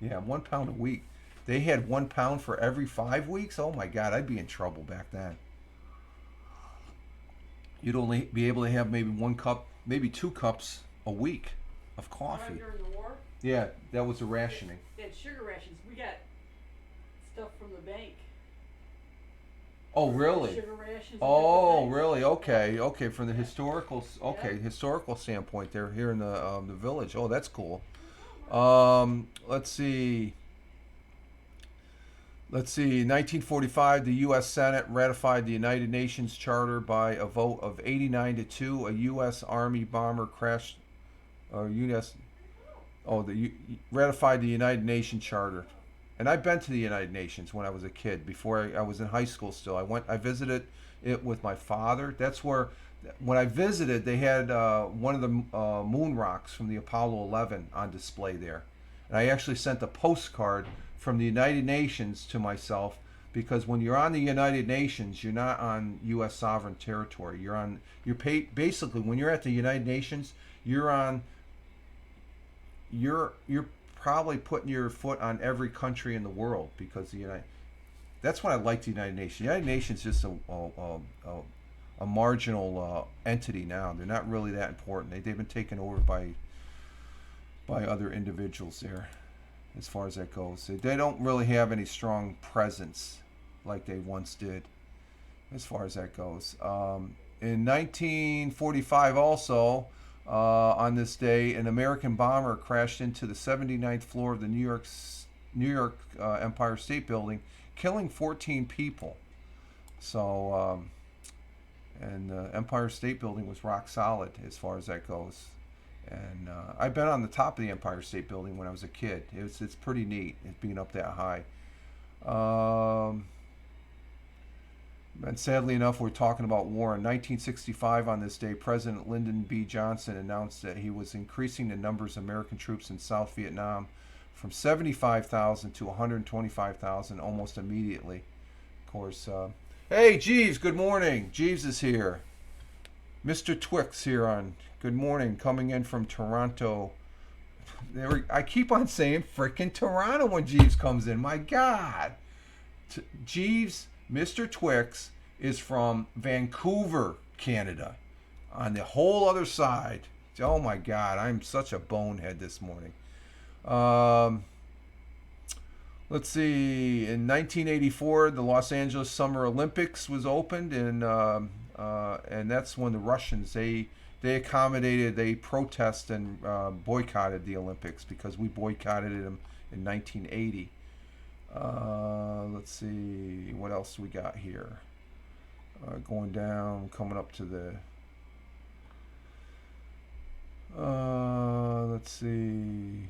Yeah, 1 pound a week. They had 1 pound for every 5 weeks? Oh my God, I'd be in trouble back then. You'd only be able to have maybe 1 cup, maybe 2 cups a week of coffee. During the war? Yeah, that was the rationing. They had sugar rations. We got stuff from the bank. Oh, really? Sugar rations. Oh, And really? different Okay, okay. From the Yeah. okay, Yeah. historical standpoint, they're here in the village. Oh, that's cool. Let's see. Let's see. 1945, the U.S. Senate ratified the United Nations Charter by a vote of 89 to 2. A U.S. Army bomber crashed. U.S. Oh, ratified the United Nations Charter. And I've been to the United Nations when I was a kid. Before I was in high school still. I visited it with my father. That's where, when I visited, they had one of the moon rocks from the Apollo 11 on display there. And I actually sent a postcard from the United Nations to myself, because when you're on the United Nations, you're not on U.S. sovereign territory. Basically, when you're at the United Nations, you're probably putting your foot on every country in the world, because that's why I like the United Nations. The United Nations is just a marginal entity now. They're not really that important. They've been taken over by other individuals there, as far as that goes. They don't really have any strong presence like they once did, as far as that goes. In 1945 also, on this day, an American bomber crashed into the 79th floor of the New York Empire State Building, killing 14 people. So, and the Empire State Building was rock solid as far as that goes. And I've been on the top of the Empire State Building when I was a kid. It's pretty neat, being up that high. And sadly enough, we're talking about war. In 1965, on this day, President Lyndon B. Johnson announced that he was increasing the numbers of American troops in South Vietnam from 75,000 to 125,000 almost immediately. Of course, hey, Jeeves, good morning. Jeeves is here. Mr. Twix here on good morning, coming in from Toronto. I keep on saying frickin' Toronto when Jeeves comes in. My God. Jeeves, Mr. Twix, is from Vancouver, Canada, on the whole other side. Oh my God, I'm such a bonehead this morning. Let's see. In 1984, the Los Angeles Summer Olympics was opened, and that's when the Russians they protest and boycotted the Olympics, because we boycotted them in 1980. Let's see, what else we got here. Going down, coming up to the. Let's see,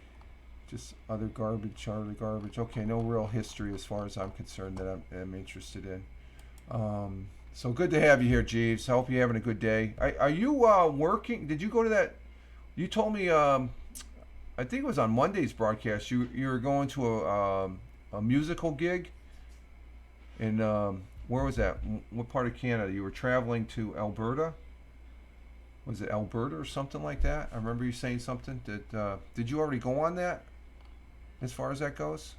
just other garbage. Okay, no real history as far as I'm concerned that I'm interested in. So good to have you here, Jeeves. I hope you're having a good day. Are you working? Did you go to that? You told me, I think it was on Monday's broadcast, you were going to a musical gig in, where was that? What part of Canada? You were traveling to Alberta? Was it Alberta or something like that? I remember you saying something. Did you already go on that, as far as that goes?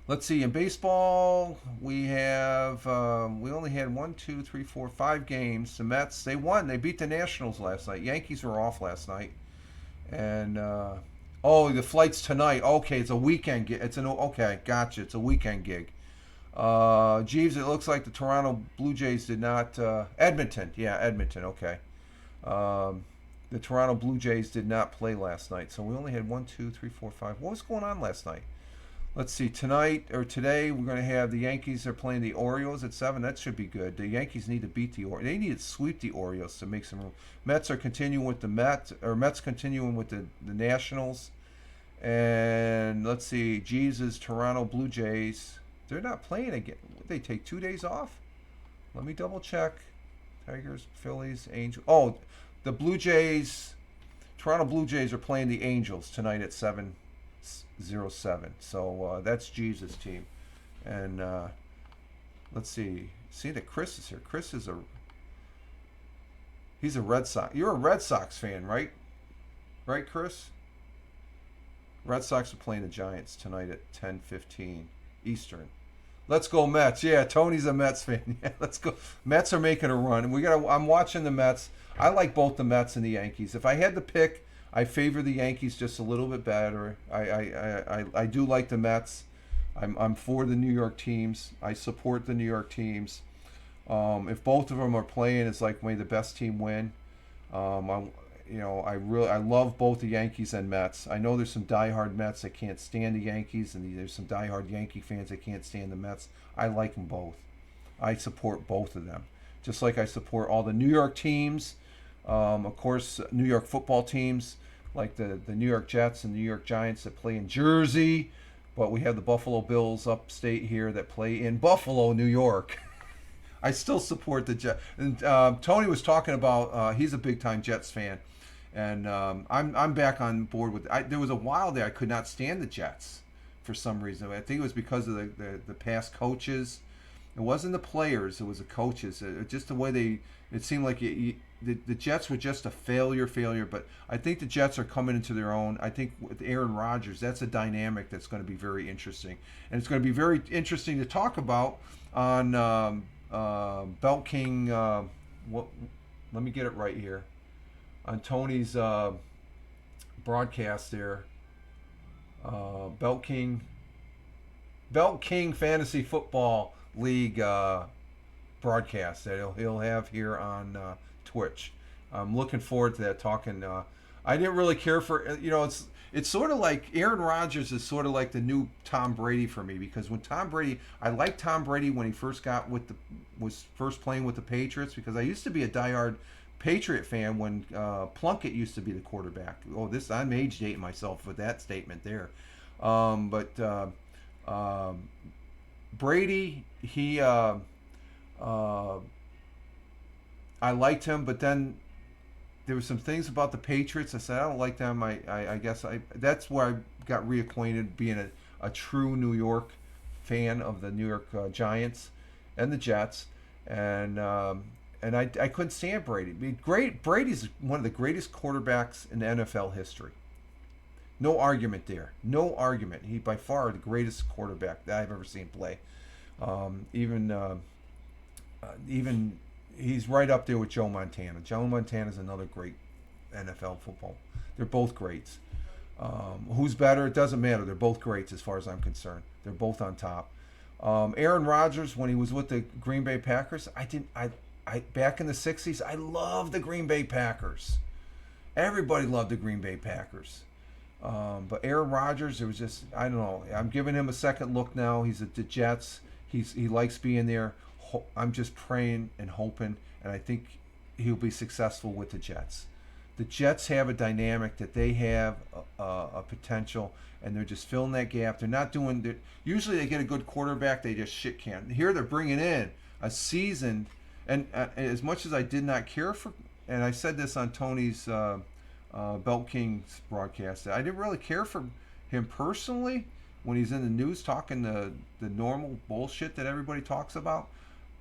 Let's see. In baseball, we only had 5 games. The Mets, they won. They beat the Nationals last night. Yankees were off last night. And the flight's tonight. Okay, it's a weekend gig. Okay, gotcha. It's a weekend gig. Jeeves, it looks like the Toronto Blue Jays did not. Edmonton, okay. The Toronto Blue Jays did not play last night, so we only had 5. What was going on last night? Let's see. Today, we're going to have the Yankees are playing the Orioles at 7. That should be good. The Yankees need to beat the Orioles. They need to sweep the Orioles to make some room. Mets continuing with the Nationals. And let's see. Jesus, Toronto Blue Jays. They're not playing again. They take 2 days off? Let me double check. Tigers, Phillies, Angels. Oh, the Blue Jays, Toronto Blue Jays are playing the Angels tonight at 7:07. So that's Jesus' team. And let's see. See that Chris is here. Chris is he's a Red Sox. You're a Red Sox fan, right? Right, Chris? Red Sox are playing the Giants tonight at 10:15 Eastern. Let's go Mets. Yeah, Tony's a Mets fan. Yeah, let's go. Mets are making a run. And I'm watching the Mets. I like both the Mets and the Yankees. If I had to pick, I favor the Yankees just a little bit better. I do like the Mets. I'm for the New York teams. I support the New York teams. If both of them are playing, it's like may the best team win. I love both the Yankees and Mets. I know there's some diehard Mets that can't stand the Yankees, and there's some diehard Yankee fans that can't stand the Mets. I like them both. I support both of them, just like I support all the New York teams. Of course, New York football teams like the New York Jets and New York Giants that play in Jersey, but we have the Buffalo Bills upstate here that play in Buffalo, New York. I still support the Jets. And Tony was talking about he's a big time Jets fan, and I'm back on board with. There was a while there I could not stand the Jets for some reason. I think it was because of the past coaches. It wasn't the players; it was the coaches. Just the way they. It seemed like the Jets were just a failure. But I think the Jets are coming into their own. I think with Aaron Rodgers, that's a dynamic that's going to be very interesting, and it's going to be very interesting to talk about on Belt King. Let me get it right here on Tony's broadcast there. Belt King Fantasy Football League broadcast that he'll have here on Twitch. I'm looking forward to that. Talking. I didn't really care for it's sort of like Aaron Rodgers is sort of like the new Tom Brady for me, because when I liked Tom Brady when he first was first playing with the Patriots, because I used to be a diehard Patriot fan when Plunkett used to be the quarterback. I'm age dating myself with that statement there. But Brady, I liked him, but then there were some things about the Patriots. I said I don't like them. I guess that's where I got reacquainted being a true New York fan of the New York Giants and the Jets, and I couldn't stand Brady. Brady's one of the greatest quarterbacks in the NFL history. No argument there. No argument. He by far the greatest quarterback that I've ever seen play. Even he's right up there with Joe Montana. Joe Montana is another great NFL football. They're both greats. Who's better? It doesn't matter. They're both greats as far as I'm concerned. They're both on top. Aaron Rodgers, when he was with the Green Bay Packers, I back in the '60s, I loved the Green Bay Packers. Everybody loved the Green Bay Packers. But Aaron Rodgers, it was just, I don't know. I'm giving him a second look now. He's at the Jets. He likes being there. I'm just praying and hoping, and I think he'll be successful with the Jets. The Jets have a dynamic that they have a potential, and they're just filling that gap. They're not doing. Usually they get a good quarterback, they just shit can. Here they're bringing in a seasoned, and as much as I did not care for, and I said this on Tony's Belt King's broadcast, I didn't really care for him personally when he's in the news talking the normal bullshit that everybody talks about.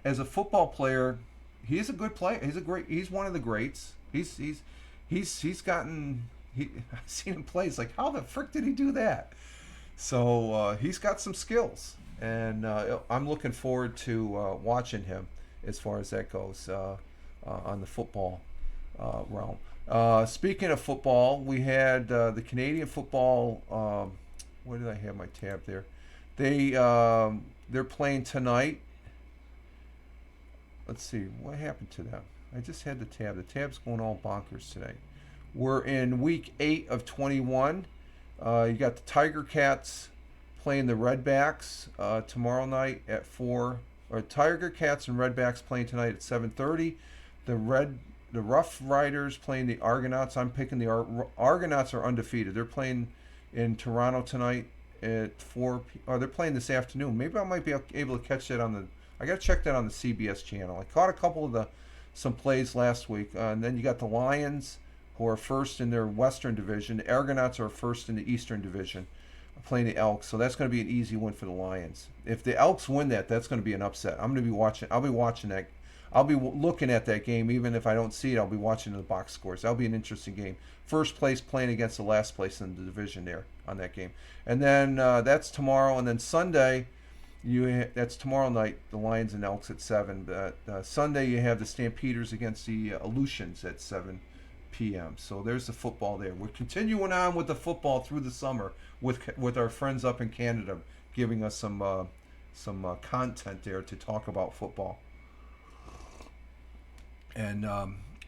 As a football player, he's a good player. He's one of the greats. I've seen him play. It's like, how the frick did he do that? So he's got some skills, and I'm looking forward to watching him as far as that goes on the football realm. Speaking of football, we had the Canadian football. Where did I have my tab there? They're playing tonight. Let's see, what happened to them? I just had the tab. The tab's going all bonkers today. We're in week 8 of 21. You got the Tiger Cats playing the Redbacks tomorrow night at 4. Or Tiger Cats and Redbacks playing tonight at 7:30. The Rough Riders playing the Argonauts. I'm picking the Argonauts are undefeated. They're playing in Toronto tonight at 4. They're playing this afternoon. Maybe I might be able to catch that on the. I got to check that on the CBS channel. I caught a couple of some plays last week. And then you got the Lions, who are first in their Western Division. The Argonauts are first in the Eastern Division, playing the Elks. So that's going to be an easy win for the Lions. If the Elks win that's going to be an upset. I'll be watching that. I'll be looking at that game. Even if I don't see it, I'll be watching the box scores. That'll be an interesting game. First place playing against the last place in the division there on that game. And then that's tomorrow. And then Sunday, that's tomorrow night, the Lions and Elks at 7. Sunday you have the Stampeders against the Aleutians at 7 p.m. So there's the football there. We're continuing on with the football through the summer with our friends up in Canada, giving us some content there to talk about football. And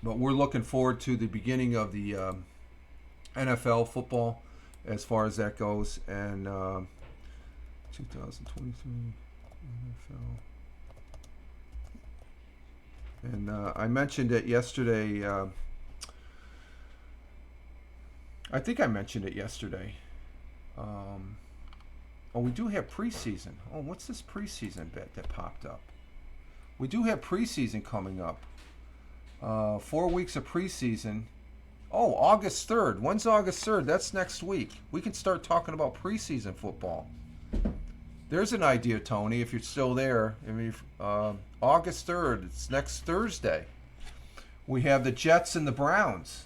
but we're looking forward to the beginning of the NFL football as far as that goes. And 2023 NFL. And I mentioned it yesterday. I think I mentioned it yesterday. We do have preseason. Oh, what's this preseason bit that popped up? We do have preseason coming up. 4 weeks of preseason. Oh, August 3rd. When's August 3rd? That's next week. We can start talking about preseason football. There's an idea, Tony, if you're still there. I mean, August 3rd, it's next Thursday. We have the Jets and the Browns.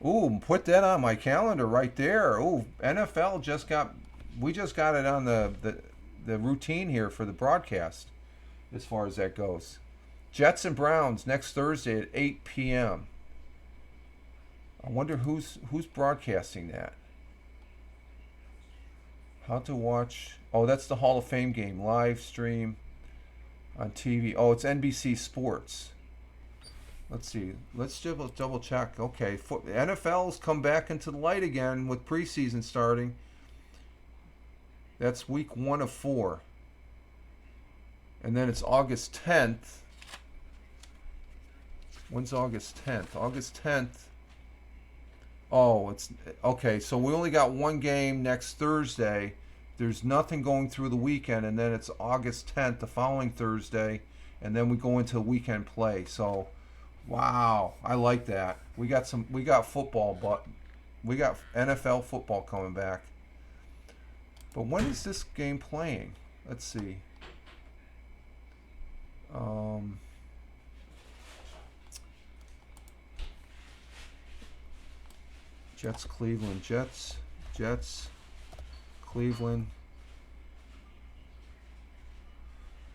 Ooh, put that on my calendar right there. Ooh, NFL we just got it on the routine here for the broadcast as far as that goes. Jets and Browns next Thursday at 8 p.m. I wonder who's broadcasting that. How to watch. Oh, that's the Hall of Fame game. Live stream on TV. Oh, it's NBC Sports. Let's see. Let's double check. Okay, NFL's come back into the light again with preseason starting. That's week 1 of 4. And then it's August 10th. When's August 10th? August 10th. Oh, it's okay. So we only got one game next Thursday. There's nothing going through the weekend, and then it's August 10th, the following Thursday, and then we go into weekend play. So, wow, I like that. We got football, but we got NFL football coming back. But when is this game playing? Let's see. Jets, Cleveland, Jets, Cleveland.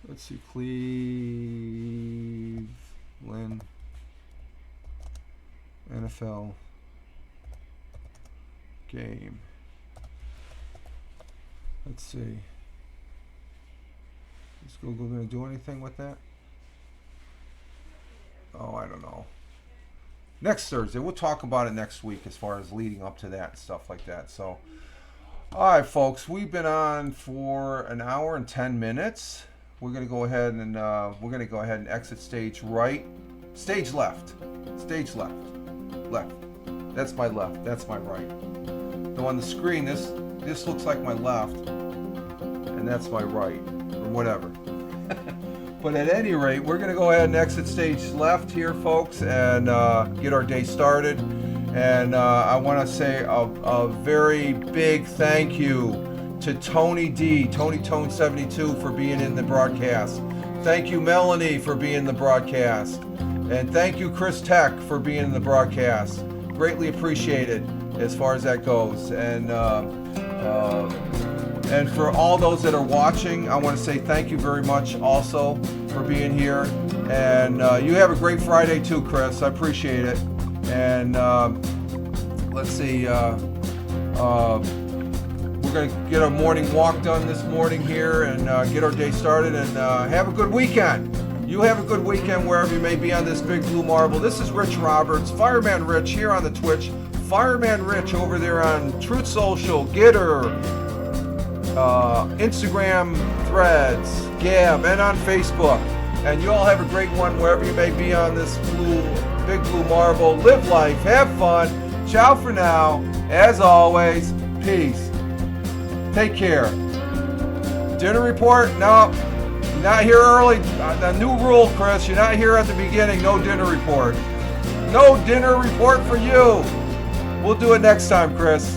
Let's see, Cleveland, NFL game. Let's see. Is Google going to do anything with that? Oh, I don't know. Next Thursday. We'll talk about it next week as far as leading up to that and stuff like that. So, all right, folks. We've been on for an hour and 10 minutes. We're going to go ahead and exit stage right. Stage left. Stage left. Left. That's my left. That's my right. Though on the screen, this looks like my left, and that's my right, or whatever. But at any rate, we're going to go ahead and exit stage left here, folks, and get our day started. And I want to say a very big thank you to Tony D, Tony Tone 72, for being in the broadcast. Thank you, Melanie, for being in the broadcast. And thank you, Chris Tech, for being in the broadcast. Greatly appreciated as far as that goes. And for all those that are watching, I want to say thank you very much also for being here. And you have a great Friday too, Chris. I appreciate it. And let's see. We're going to get our morning walk done this morning here and get our day started. And have a good weekend. You have a good weekend wherever you may be on this big blue marble. This is Rich Roberts, Fireman Rich here on the Twitch. Fireman Rich over there on Truth Social, Gitter, Instagram, Threads, Gab, and on Facebook. And you all have a great one wherever you may be on this big blue marble. Live life, have fun. Ciao for now. As always, peace. Take care. Dinner report? No, you're not here early. The new rule, Chris, you're not here at the beginning. No dinner report. No dinner report for you. We'll do it next time, Chris.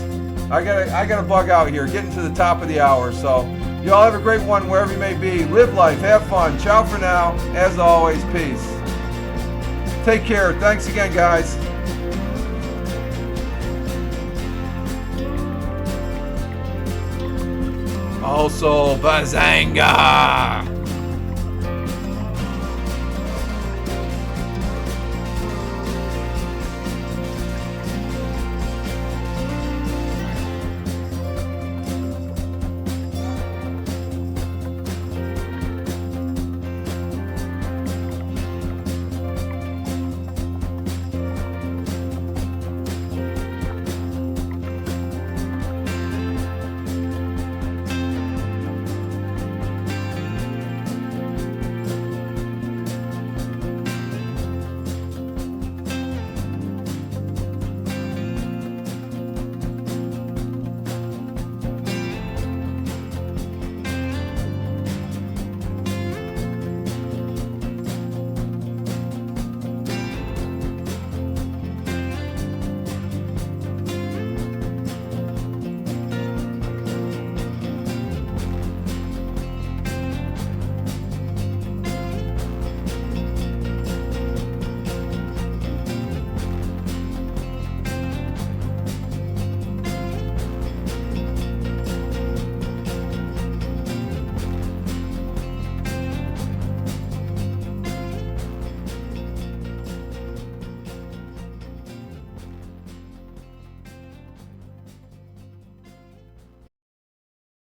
I gotta bug out here, getting to the top of the hour. So, y'all have a great one wherever you may be. Live life, have fun. Ciao for now. As always, peace. Take care. Thanks again, guys. Also, Bazanga!